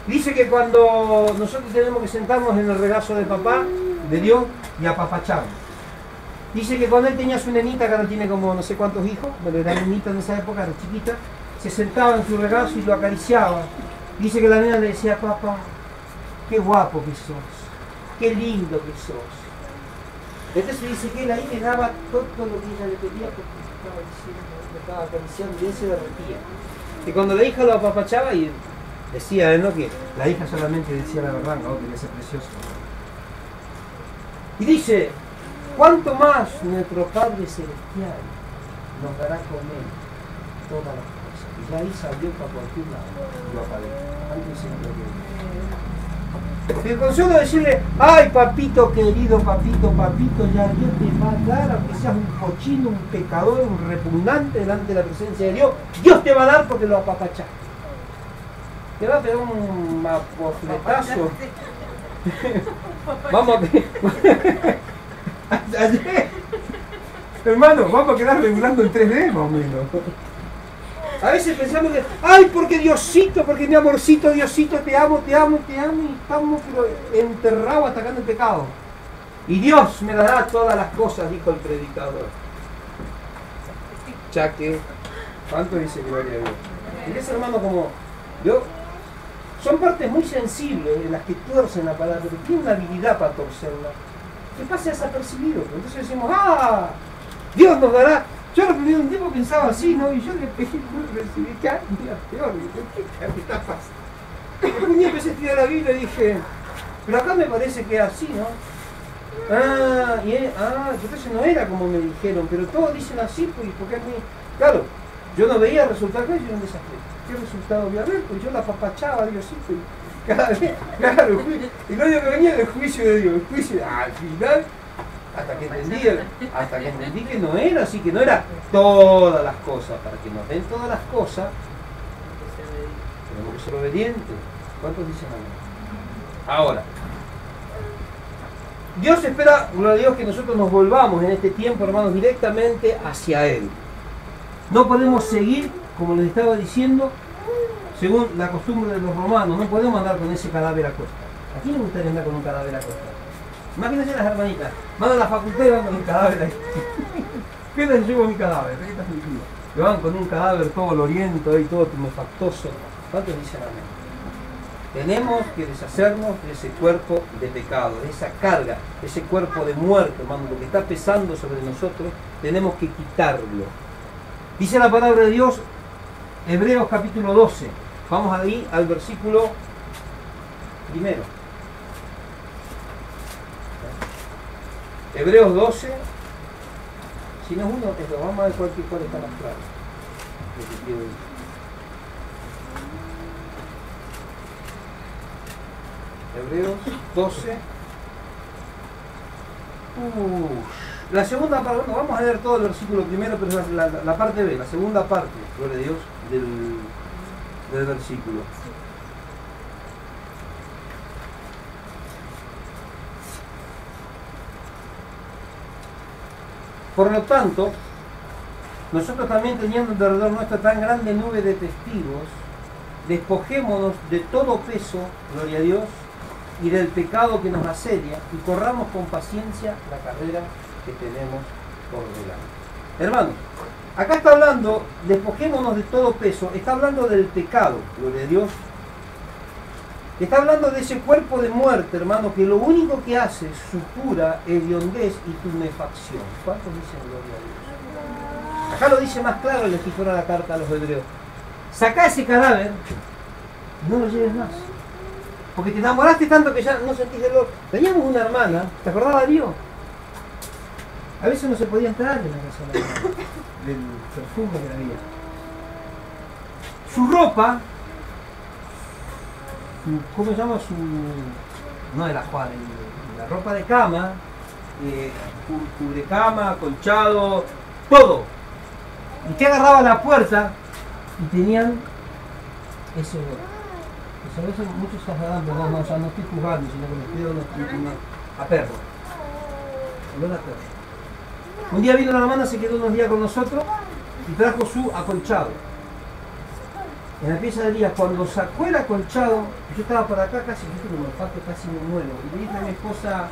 Dice que cuando nosotros tenemos que sentarnos en el regazo de papá, de Dios, y apapacharnos. Dice que cuando él tenía su nenita, que ahora tiene como no sé cuántos hijos, pero era nenita en esa época, era chiquita, se sentaba en su regazo y lo acariciaba. Dice que la nena le decía, papá, qué guapo que sos, qué lindo que sos. Entonces dice que él ahí le daba todo lo que ella le pedía porque estaba diciendo, lo estaba acariciando y él se derretía. Y cuando la hija lo apapachaba y decía él, ¿no?, que la hija solamente decía la verdad, ¿no?, que ese precioso. Y dice, cuánto más nuestro Padre Celestial nos dará a comer todas las cosas. Y ya ahí salió para cualquier lado, lo aparece. Antes se el consuelo de decirle, ay papito querido, papito, ya Dios te va a dar, aunque seas un cochino, un pecador, un repugnante delante de la presencia de Dios, Dios te va a dar porque lo apapachaste. Te va a pegar un mapofletazo. Vamos a ayer, hermano, vamos a quedar regulando en 3D más o menos. A veces pensamos que, ay, porque Diosito, porque mi amorcito, Diosito, te amo, y estamos pero enterrados atacando el pecado. Y Dios me dará todas las cosas, dijo el predicador. Chaque, ¿cuánto dice gloria a Dios? Y ese hermano, como yo, son partes muy sensibles en las que tuercen la palabra, pero tienen una habilidad para torcerla, que pasa desapercibido. Entonces decimos, Dios nos dará. Yo lo primero un tiempo pensaba así, ¿no? Y yo le pedí, recibí que peor, ¿qué está pasando? Un día empecé a estudiar la Biblia y dije, pero acá me parece que es así, ¿no? Entonces no era como me dijeron, pero todos dicen así, pues, porque a mí, claro, yo no veía resultados, yo era un desastre. ¿Qué resultado voy a ver? Pues yo la apapachaba a Diosito y cada vez, claro, y lo único que venía era el juicio de Dios, el juicio, al final, hasta que entendí que no era así, que no era todas las cosas. Para que nos den todas las cosas, tenemos que ser obedientes. ¿Cuántos dicen amén? Ahora, Dios espera, gloria a Dios, que nosotros nos volvamos en este tiempo, hermanos, directamente hacia Él. No podemos seguir, como les estaba diciendo, según la costumbre de los romanos, no podemos andar con ese cadáver a cuesta. ¿A quién le gustaría andar con un cadáver a cuesta? Imagínense las hermanitas, van a la facultad y van con un cadáver ahí. ¿Qué les llevo mi cadáver? Que van con un cadáver todo oloriento y todo tumefactoso. ¿Cuántos dicen amén? Tenemos que deshacernos de ese cuerpo de pecado, de esa carga, de ese cuerpo de muerte, hermano, lo que está pesando sobre nosotros, tenemos que quitarlo. Dice la palabra de Dios, Hebreos capítulo 12. Vamos ahí al versículo primero. Hebreos 12, si no es uno, es dos, vamos a ver cuál está más claro. Hebreos 12. La segunda parte, bueno, vamos a leer todo el versículo primero, pero es la parte B, la segunda parte, gloria a Dios, del versículo. Por lo tanto, nosotros también, teniendo alrededor nuestra tan grande nube de testigos, despojémonos de todo peso, gloria a Dios, y del pecado que nos asedia, y corramos con paciencia la carrera que tenemos por delante. Hermanos, acá está hablando, despojémonos de todo peso, está hablando del pecado, gloria a Dios. Está hablando de ese cuerpo de muerte, hermano, que lo único que hace es su pura hediondez y tumefacción. ¿Cuántos dicen gloria a Dios? Acá lo dice más claro el escritor de la carta a los hebreos. Sacá ese cadáver y no lo lleves más. Porque te enamoraste tanto que ya no sentís dolor. Teníamos una hermana, ¿te acordabas de Dios? A veces no se podía entrar en la casa de la hermana, del perfume que había. Su ropa, ¿cómo se llama? No era Juan, la ropa de cama, cubrecama, acolchado, todo. Y que agarraba la puerta y tenían ese olor. Pues a veces muchos trasladan, ¿verdad? No, o sea, no estoy juzgando, sino que me estoy a perro. Olor a perro. Un día vino la hermana, se quedó unos días con nosotros y trajo su acolchado. En la pieza de día, cuando sacó el acolchado, yo estaba por acá casi, me olfato, casi me muero. Y le dije a mi esposa,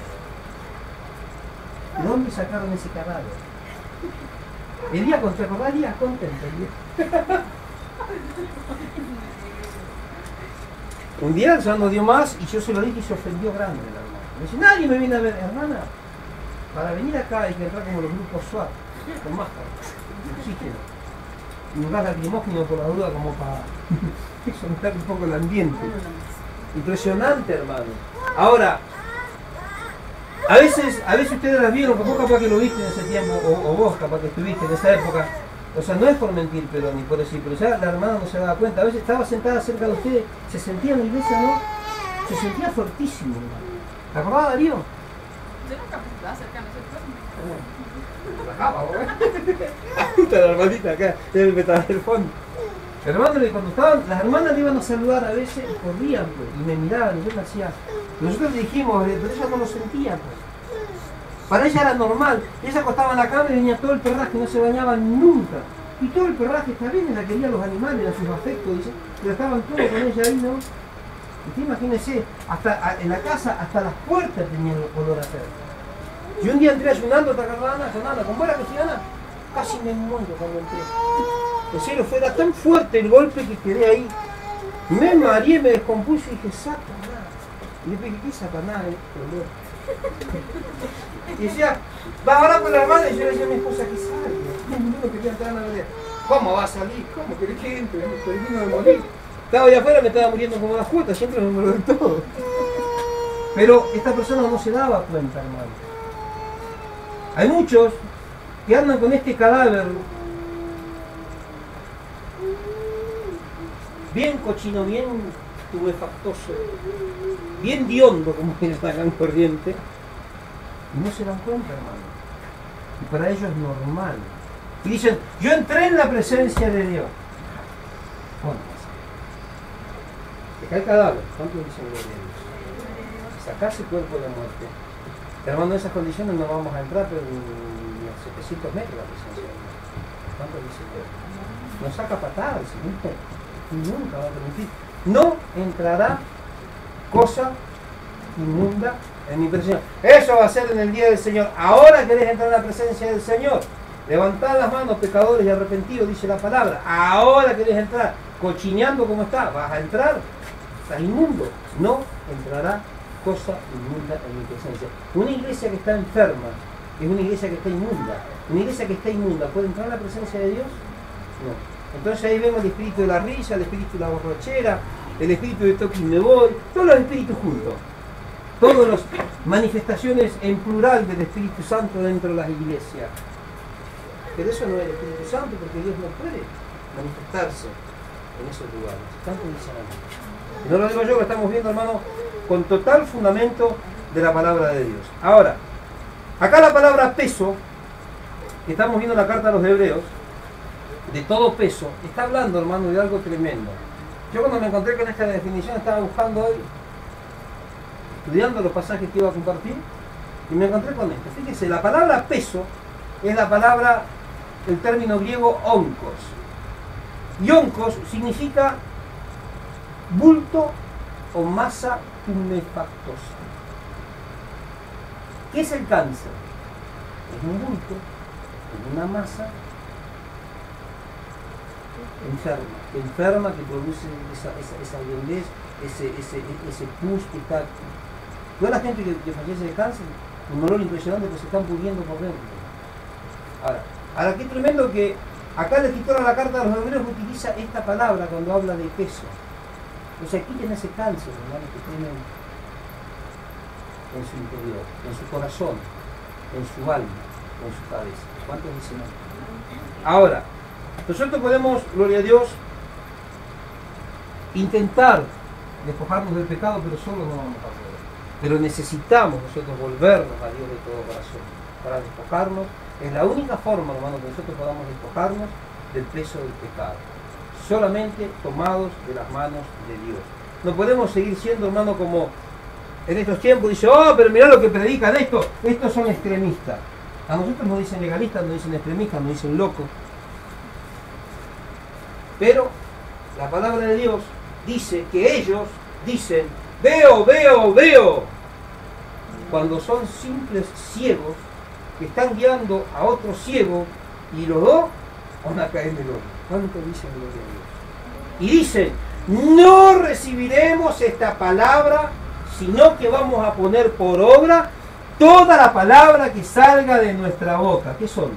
¿De dónde sacaron ese cadáver? El día ¿te acordás? Día contento. Un día el Señor nos dio más y yo se lo dije y se ofendió grande el hermano. Me dice, nadie me viene a ver, hermana. Para venir acá hay que entrar como los grupos SWAT, con máscara, oxígeno. Y un gas lacrimógeno por la duda como para someter un poco el ambiente. Impresionante, hermano. Ahora, a veces ustedes las vieron, porque vos capaz que lo viste en ese tiempo, o vos capaz que estuviste en esa época. O sea, no es por mentir, pero ni por decir, pero ya la hermana no se daba cuenta. A veces estaba sentada cerca de ustedes, se sentía en la iglesia, ¿no? Se sentía fuertísimo, hermano. ¿Te acordás, Darío? Yo nunca me estaba cerca de nosotros. Justo la hermanita acá, en el metalfón. Hermano, cuando estaban, las hermanas le iban a saludar a veces y corrían, pues, y me miraban, y yo me hacía. Nosotros le dijimos, pero ella no lo sentía, pues. Para ella era normal. Ella se acostaba en la cama y venía todo el perraje, no se bañaba nunca. Y todo el perraje está bien, ella quería los animales, a sus afectos, dice, pero estaban todos con ella ahí, ¿no? Y te imagínese, hasta en la casa, hhasta las puertas tenían olor a perro. Yo un día entré ayunando, ¿te acordás, Ana? Con Ana, con buena cristiana, casi me muero cuando entré. En serio, fue tan fuerte el golpe que quedé ahí. Me mareé, me descompuse y dije, Satanás. Y después dije, ¿qué Satanás? Y decía, vas a hablar con la hermana, y yo le decía a mi esposa que salga. No quería entrar a la vida. ¿Cómo va a salir? ¿Cómo querés que entre? Termino de morir. Estaba allá afuera, me estaba muriendo como una jueta, siempre me muero de todo. Pero esta persona no se daba cuenta, hermano. Hay muchos que andan con este cadáver bien cochino, bien tumefactoso, bien diondo, como ellos acá en Corriente, y no se dan cuenta, hermano. Y para ellos es normal. Y dicen, yo entré en la presencia de Dios. ¿Cuánto? Que cae el cadáver. ¿Cuántos dicen gloria a Dios? Sacarse cuerpo de muerte. Hermano, en esas condiciones no vamos a entrar, pero ni a 700 metros la presencia de Dios. ¿Cuántos dicen Dios? Nos saca patadas, Señor. Y nunca va a permitir. No entrará cosa inmunda en mi presencia. Eso va a ser en el día del Señor. Ahora querés entrar en la presencia del Señor. Levantad las manos, pecadores y arrepentidos, dice la palabra. Ahora querés entrar, cochineando como está. Vas a entrar, estás inmundo. No entrará cosa inmunda en mi presencia. Una iglesia que está enferma es una iglesia que está inmunda. Una iglesia que está inmunda, ¿puede entrar en la presencia de Dios? No. Entonces ahí vemos el espíritu de la risa, el espíritu de la borrachera, el espíritu de toque y me voy, todos los espíritus juntos. Todas las manifestaciones en plural del Espíritu Santo dentro de las iglesias. Pero eso no es el Espíritu Santo, porque Dios no puede manifestarse en esos lugares. Tanto dice la Biblia. Y no lo digo yo, que estamos viendo, hermano, con total fundamento de la palabra de Dios. Ahora, acá la palabra peso, que estamos viendo en la carta a los Hebreos, de todo peso, está hablando, hermano, de algo tremendo. Yo cuando me encontré con esta definición estaba buscando hoy, estudiando los pasajes que iba a compartir, y me encontré con esto. Fíjese, la palabra peso es la palabra, el término griego onkos. Y onkos significa bulto o masa tumefactosa. ¿Qué es el cáncer? Es un bulto, es una masa enferma, que produce esa violez, ese pus que está. Toda la gente que fallece de cáncer, un dolor impresionante, que se están pudriendo por dentro. Ahora qué tremendo que acá el escritor a la carta de los Hebreos utiliza esta palabra cuando habla de peso. O sea, quiten ese cáncer, hermano, que tienen en su interior, en su corazón, en su alma, en su cabeza. ¿Cuántos dicen eso? Ahora, nosotros podemos, gloria a Dios, intentar despojarnos del pecado, pero solo no vamos a poder. Pero necesitamos nosotros volvernos a Dios de todo corazón para despojarnos. Es la única forma, hermano, que nosotros podamos despojarnos del peso del pecado. Solamente tomados de las manos de Dios. No podemos seguir siendo, hermano, como en estos tiempos dice, oh, pero mirá lo que predican estos son extremistas. A nosotros nos dicen legalistas, nos dicen extremistas, nos dicen locos. Pero la palabra de Dios dice que ellos dicen, veo, cuando son simples ciegos que están guiando a otro ciego y los dos van a caer en el hoyo. ¿Cuánto dicen gloria a Dios? Y dicen, no recibiremos esta palabra, sino que vamos a poner por obra toda la palabra que salga de nuestra boca. ¿Qué son?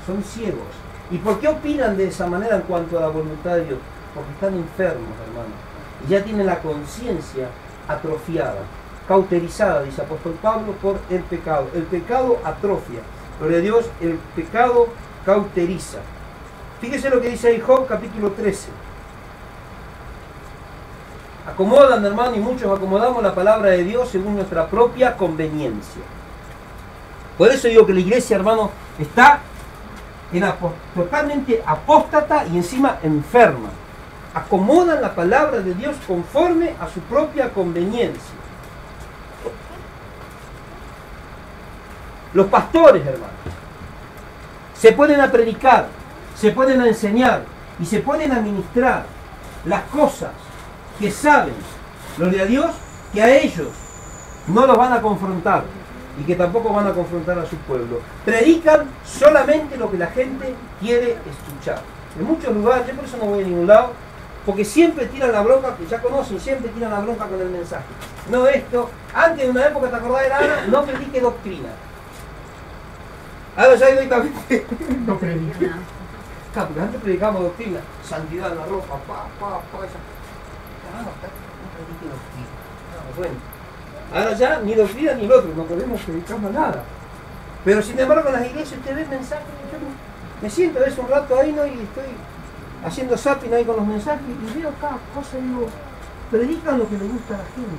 Son ciegos. ¿Y por qué opinan de esa manera en cuanto a la voluntad de Dios? Porque están enfermos, hermanos. Y ya tienen la conciencia atrofiada, cauterizada, dice apóstol Pablo, por el pecado. El pecado atrofia. Gloria a Dios, el pecado cauteriza. Fíjese lo que dice ahí Job, capítulo 13. Acomodan, hermano, y muchos acomodamos la palabra de Dios según nuestra propia conveniencia. Por eso digo que la iglesia, hermano, está totalmente apóstata y encima enferma. Acomodan la palabra de Dios conforme a su propia conveniencia. Los pastores, hermanos, se ponen a predicar, se ponen a enseñar y se ponen a ministrar las cosas que saben, gloria a Dios, que a ellos no los van a confrontar y que tampoco van a confrontar a su pueblo. Predican solamente lo que la gente quiere escuchar. En muchos lugares, yo por eso no voy a ningún lado, porque siempre tiran la bronca, que ya conocen, siempre tiran la bronca con el mensaje. No esto, antes de una época, ¿te acordás de la Ana? No predique doctrina. Ahora ya directamente no predique. Claro, porque antes predicábamos doctrina, santidad en la ropa, esa. No predique doctrina. No, bueno. Ahora ya ni doctrina ni el otro, no podemos predicar más nada. Pero sin embargo en las iglesias usted ve mensajes, yo me siento a veces un rato ahí, ¿no? Y estoy haciendo zapping ahí con los mensajes y veo cada cosa y digo, predican lo que le gusta a la gente.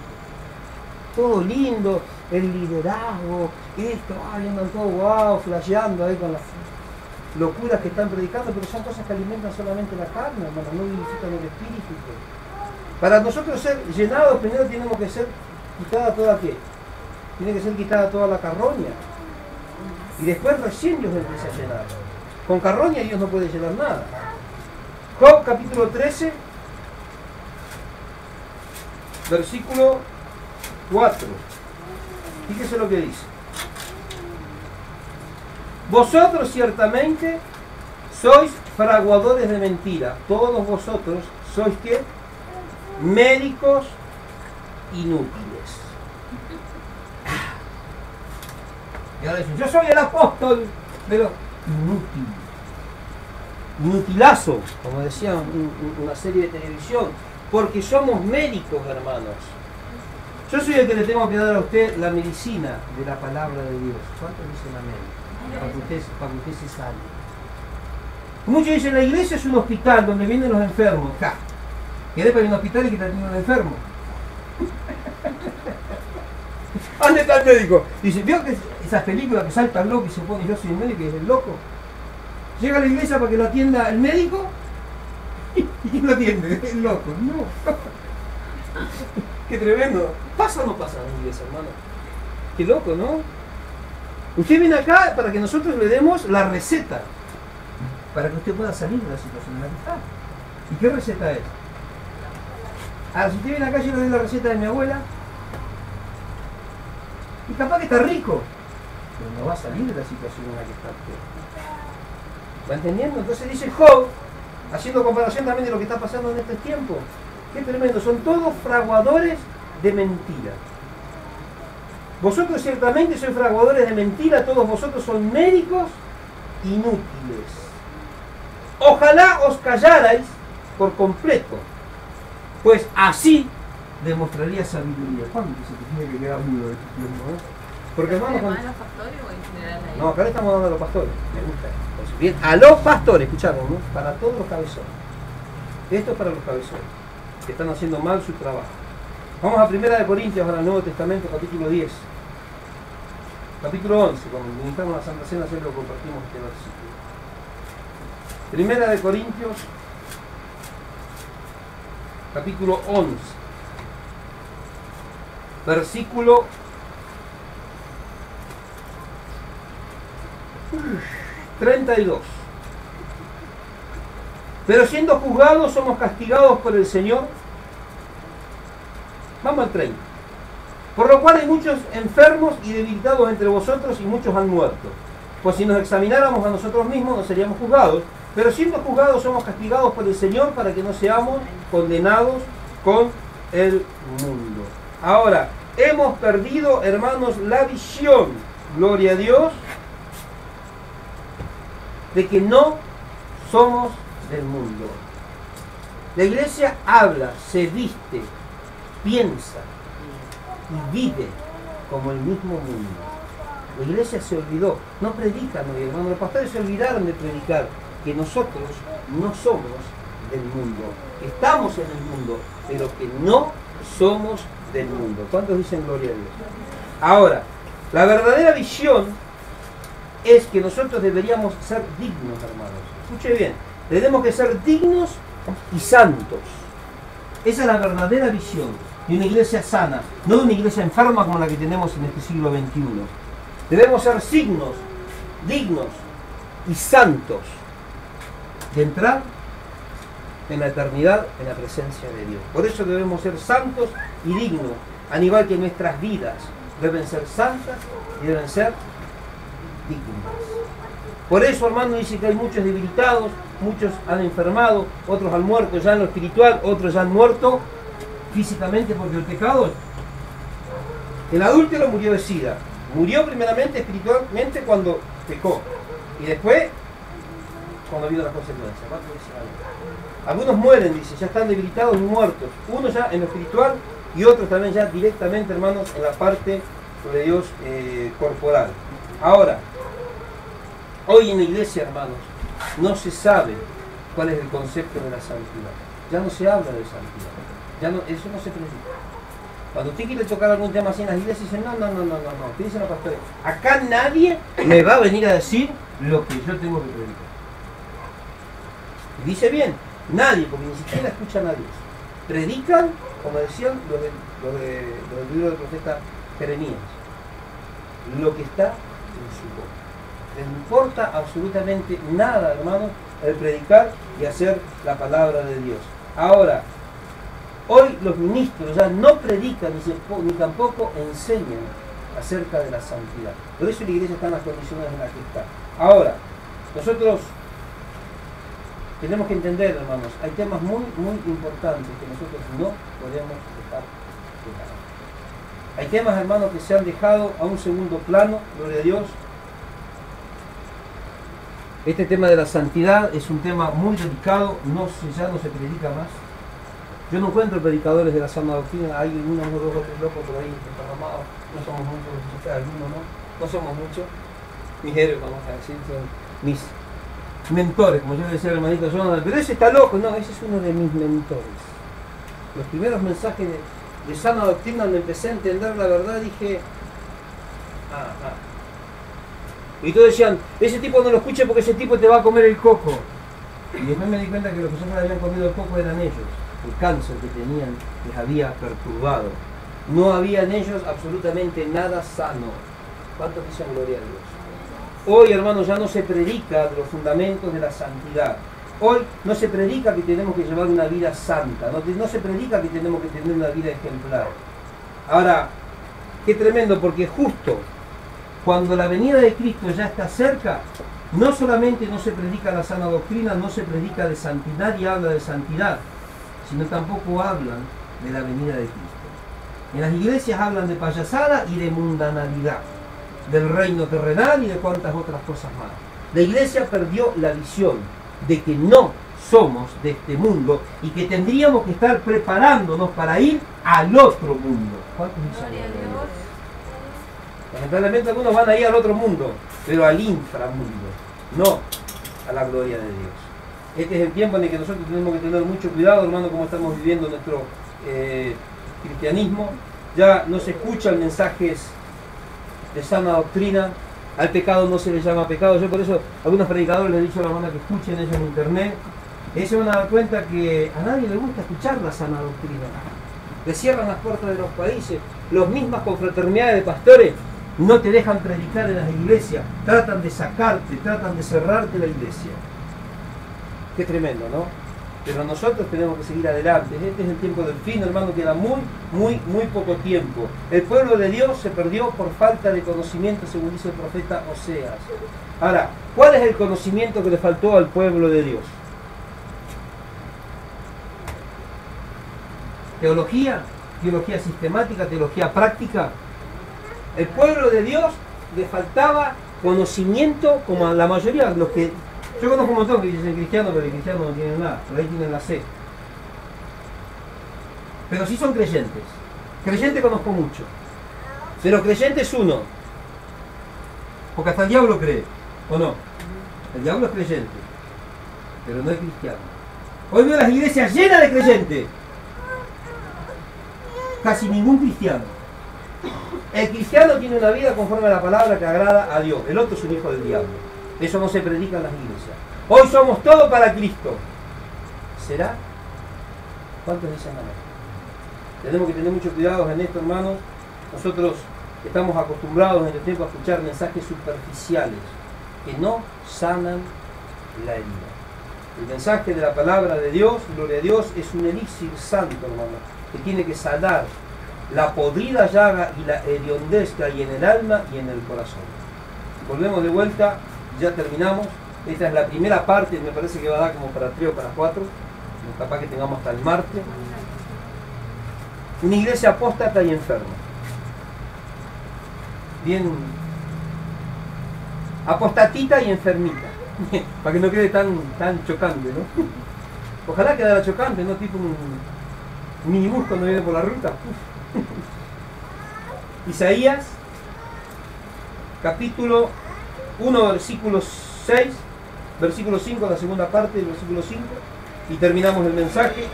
Todo lindo, el liderazgo, esto, andan todos wow, flasheando ahí con las locuras que están predicando, pero son cosas que alimentan solamente la carne, hermano, no vivifican el espíritu. Para nosotros ser llenados, primero tenemos que ser quitada toda qué? Tiene que ser quitada toda la carroña. Y después recién Dios empieza a llenar. Con carroña Dios no puede llenar nada. Job capítulo 13, versículo 4. Fíjese lo que dice. Vosotros ciertamente sois fraguadores de mentira. Todos vosotros sois ¿qué? Médicos inútiles. Y ahora dicen, yo soy el apóstol, pero inútil. Inutilazo, como decía una serie de televisión, porque somos médicos, hermanos. Yo soy el que le tengo que dar a usted la medicina de la palabra de Dios. ¿Cuánto dicen amén? Para que usted se salve. Muchos dicen, la iglesia es un hospital donde vienen los enfermos. Ja. ¿Querés para ir a un hospital y que te atienda un enfermo? ¿Dónde está el médico? Dice, ¿vio que esas películas que salta el loco y se pone yo soy el médico y es el loco? Llega a la iglesia para que lo atienda el médico y lo atiende, el loco. No. Qué tremendo. ¿Pasa o no pasa en la iglesia, hermano? Qué loco, ¿no? Usted viene acá para que nosotros le demos la receta para que usted pueda salir de la situación en la que está. ¿Y qué receta es? Ahora, si usted viene acá, yo le doy la receta de mi abuela y capaz que está rico, pero no va a salir de la situación en la que está usted. ¿Va entendiendo? Entonces dice Job, haciendo comparación también de lo que está pasando en este tiempo. Qué tremendo, son todos fraguadores de mentira. Vosotros ciertamente sois fraguadores de mentira, todos vosotros son médicos inútiles. Ojalá os callarais por completo, pues así demostraría sabiduría. ¿Cuándo se te tiene que quedar mudo de tu tiempo? Porque hermano, ¿Los pastores o en general ahí? no, acá le estamos dando a los pastores. Me gusta. Bien, a los pastores, escucharon, ¿no? Para todos los cabezones. Esto es para los cabezones, que están haciendo mal su trabajo. Vamos a 1 Corintios, ahora al Nuevo Testamento, capítulo 10. Capítulo 11, cuando ministramos la Santa Cena, siempre lo compartimos este versículo. 1 Corintios, capítulo 11, versículo 32. Pero siendo juzgados somos castigados por el Señor. Vamos al 30. Por lo cual hay muchos enfermos y debilitados entre vosotros y muchos han muerto. Pues si nos examináramos a nosotros mismos no seríamos juzgados, pero siendo juzgados somos castigados por el Señor para que no seamos condenados con el mundo. Ahora, hemos perdido, hermanos, la visión, gloria a Dios, de que no somos del mundo. La iglesia habla, se viste, piensa y vive como el mismo mundo. La iglesia se olvidó, no predican hoy, hermanos, los pastores se olvidaron de predicar que nosotros no somos del mundo, que estamos en el mundo, pero que no somos del mundo. ¿Cuántos dicen gloria a Dios? Ahora, la verdadera visión es que nosotros deberíamos ser dignos, hermanos. Escuche bien, tenemos que ser dignos y santos. Esa es la verdadera visión de una iglesia sana, no de una iglesia enferma como la que tenemos en este siglo XXI. Debemos ser dignos y santos de entrar en la eternidad, en la presencia de Dios. Por eso debemos ser santos y dignos, al igual que nuestras vidas deben ser santas y deben ser dignas. Por eso, hermano, dice que hay muchos debilitados, muchos han enfermado, otros han muerto ya en lo espiritual, otros ya han muerto físicamente porque el pecado. El adúltero murió de sida. Murió primeramente espiritualmente cuando pecó. Y después, cuando vino las consecuencias. Algunos mueren, dice, ya están debilitados y muertos. Unos ya en lo espiritual y otros también ya directamente, hermanos, en la parte de Dios corporal. Ahora, hoy en la iglesia, hermanos, no se sabe cuál es el concepto de la santidad. Ya no se habla de santidad. Ya no, eso no se predica. Cuando usted quiere tocar algún tema así en las iglesias, dicen, no. ¿Qué dicen los pastores? Acá nadie me va a venir a decir lo que yo tengo que predicar. Y dice bien, nadie, porque ni siquiera escucha a nadie. Predican, como decían los del libro del profeta Jeremías, lo que está en su boca. Les importa absolutamente nada, hermanos, el predicar y hacer la palabra de Dios. Ahora, hoy los ministros ya no predican ni tampoco enseñan acerca de la santidad. Por eso la iglesia está en las condiciones en las que está. Ahora, nosotros tenemos que entender, hermanos, hay temas muy importantes que nosotros no podemos dejar de lado. Hay temas, hermanos, que se han dejado a un segundo plano, gloria a Dios. Este tema de la santidad es un tema muy delicado, ya no se predica más. Yo no encuentro predicadores de la sana doctrina, hay uno, dos o tres locos por ahí desparramados, no somos muchos, algunos no somos muchos. Mis héroes, vamos a decir, son mis mentores, como yo le decía al hermanito Jonathan, pero ese está loco, no, ese es uno de mis mentores. Los primeros mensajes de sana doctrina, donde empecé a entender la verdad, dije, Y todos decían, ese tipo no lo escuche porque ese tipo te va a comer el coco. Y después me di cuenta que los que siempre habían comido el coco eran ellos. El cáncer que tenían les había perturbado. No había en ellos absolutamente nada sano. ¿Cuántos dicen gloria a Dios? Hoy, hermanos, ya no se predica de los fundamentos de la santidad. Hoy no se predica que tenemos que llevar una vida santa. No se predica que tenemos que tener una vida ejemplar. Ahora, qué tremendo, porque justo cuando la venida de Cristo ya está cerca, no solamente no se predica la sana doctrina, no se predica de santidad y habla de santidad, sino tampoco hablan de la venida de Cristo. En las iglesias hablan de payasada y de mundanalidad, del reino terrenal y de cuantas otras cosas más. La iglesia perdió la visión de que no somos de este mundo y que tendríamos que estar preparándonos para ir al otro mundo. ¿Cuántos dicen? Lamentablemente algunos van a ir al otro mundo, pero al inframundo, no a la gloria de Dios. Este es el tiempo en el que nosotros tenemos que tener mucho cuidado, hermano, como estamos viviendo nuestro cristianismo. Ya no se escuchan mensajes de sana doctrina, al pecado no se le llama pecado. Yo por eso a algunos predicadores les he dicho a la hermana que escuchen eso en internet. Ellos se van a dar cuenta que a nadie le gusta escuchar la sana doctrina. Le cierran las puertas de los países, las mismas confraternidades de pastores no te dejan predicar en las iglesias, tratan de sacarte, tratan de cerrarte la iglesia. Qué tremendo, ¿no? Pero nosotros tenemos que seguir adelante. Este es el tiempo del fin, hermano, queda muy poco tiempo. El pueblo de Dios se perdió por falta de conocimiento, según dice el profeta Oseas. Ahora, ¿cuál es el conocimiento que le faltó al pueblo de Dios? Teología, teología sistemática, teología práctica. El pueblo de Dios le faltaba conocimiento, como a la mayoría de los que... Yo conozco un montón que dicen cristianos, pero el cristiano no tienen nada, pero ahí tienen la C. Pero sí son creyentes. Creyente conozco mucho. Pero creyente es uno. Porque hasta el diablo cree, ¿o no? El diablo es creyente, pero no es cristiano. Hoy veo las iglesias llenas de creyentes. Casi ningún cristiano. El cristiano tiene una vida conforme a la palabra que agrada a Dios. El otro es un hijo del diablo. Eso no se predica en las iglesias. Hoy somos todos para Cristo. ¿Será? ¿Cuántos dicen amén? Tenemos que tener mucho cuidado en esto, hermanos. Nosotros estamos acostumbrados en el tiempo a escuchar mensajes superficiales que no sanan la herida. El mensaje de la palabra de Dios, gloria a Dios, es un elixir santo, hermano, que tiene que sanar la podrida llaga y la hediondez que hay en el alma y en el corazón. Volvemos de vuelta, ya terminamos. Esta es la primera parte, me parece que va a dar como para 3 o para 4, capaz que tengamos hasta el martes. Una iglesia apóstata y enferma. Bien apostatita y enfermita. Para que no quede tan chocante, ¿no? Ojalá quedara chocante, ¿no? Tipo un minibús cuando viene por la ruta. Isaías, capítulo 1, versículo 6, versículo 5, la segunda parte del versículo 5, y terminamos el mensaje.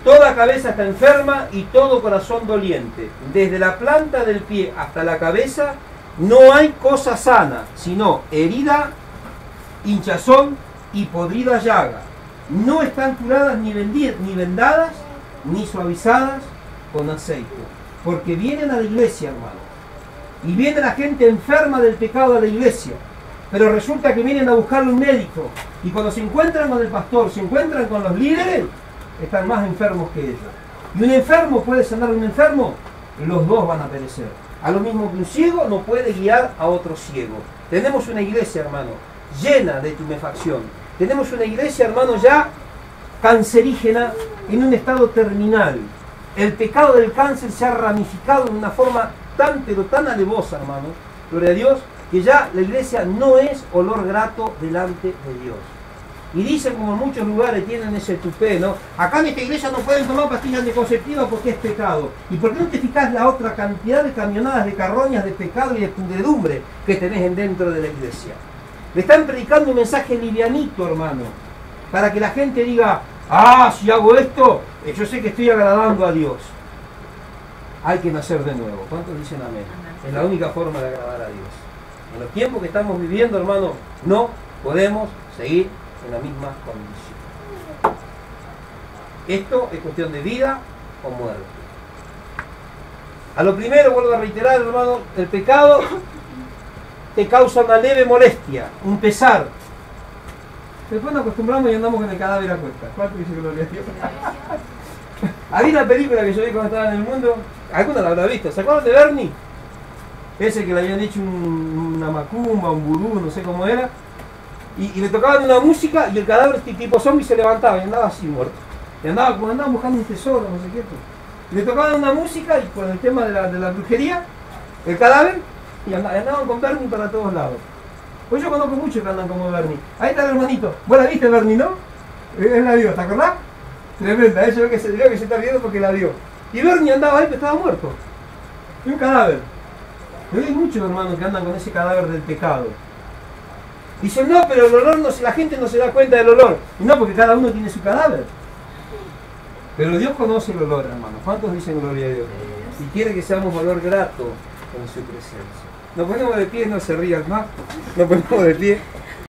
Toda cabeza está enferma y todo corazón doliente. Desde la planta del pie hasta la cabeza no hay cosa sana, sino herida, hinchazón y podrida llaga. No están curadas ni vendadas, ni suavizadas con aceite. Porque vienen a la iglesia, hermano. Y viene la gente enferma del pecado a la iglesia. Pero resulta que vienen a buscar un médico. Y cuando se encuentran con el pastor, se encuentran con los líderes, están más enfermos que ellos. Y un enfermo puede sanar a un enfermo, los dos van a perecer. A lo mismo que un ciego no puede guiar a otro ciego. Tenemos una iglesia, hermano, llena de tumefacción. Tenemos una iglesia, hermano, ya cancerígena, en un estado terminal. El pecado del cáncer se ha ramificado de una forma pero tan alevosa, hermano, gloria a Dios, que ya la iglesia no es olor grato delante de Dios. Y dicen, como en muchos lugares tienen ese tupé, ¿no? Acá en esta iglesia no pueden tomar pastillas anticonceptivas porque es pecado. ¿Y por qué no te fijas la otra cantidad de camionadas de carroñas de pecado y de pudredumbre que tenés dentro de la iglesia? Le están predicando un mensaje livianito, hermano, para que la gente diga, ah, si hago esto, yo sé que estoy agradando a Dios. Hay que nacer de nuevo. ¿Cuántos dicen amén? Es la única forma de agradar a Dios. En los tiempos que estamos viviendo, hermano, no podemos seguir en la misma condición. Esto es cuestión de vida o muerte. A lo primero, vuelvo a reiterar, hermano, el pecado te causa una leve molestia, un pesar. Después nos acostumbramos y andamos con el cadáver a cuestas. ¿Cuánto dice gloria a Dios? Había una película que yo vi cuando estaba en el mundo, alguna la habrá visto, ¿se acuerdan de Bernie? Ese que le habían hecho una macumba, un vudú, no sé cómo era, y le tocaban una música y el cadáver tipo zombie se levantaba y andaba así muerto. Y andaba buscando un tesoro, no sé qué. Y le tocaban una música y con el tema de la brujería, el cadáver, y andaban con Bernie para todos lados. Pues yo conozco muchos que andan como Bernie. Ahí está el hermanito. ¿Vos la viste, Bernie, no? Él la vio, ¿te acordás? Tremenda, yo veo que se está viendo porque la vio. Y Bernie andaba ahí, pero estaba muerto. Y un cadáver. Pero hay muchos hermanos que andan con ese cadáver del pecado. Dicen, no, pero el olor no, la gente no se da cuenta del olor. Y no, porque cada uno tiene su cadáver. Pero Dios conoce el olor, hermano. ¿Cuántos dicen gloria a Dios? Y quiere que seamos olor grato con su presencia. Nos ponemos de pie, no se rían más. Nos ponemos de pie.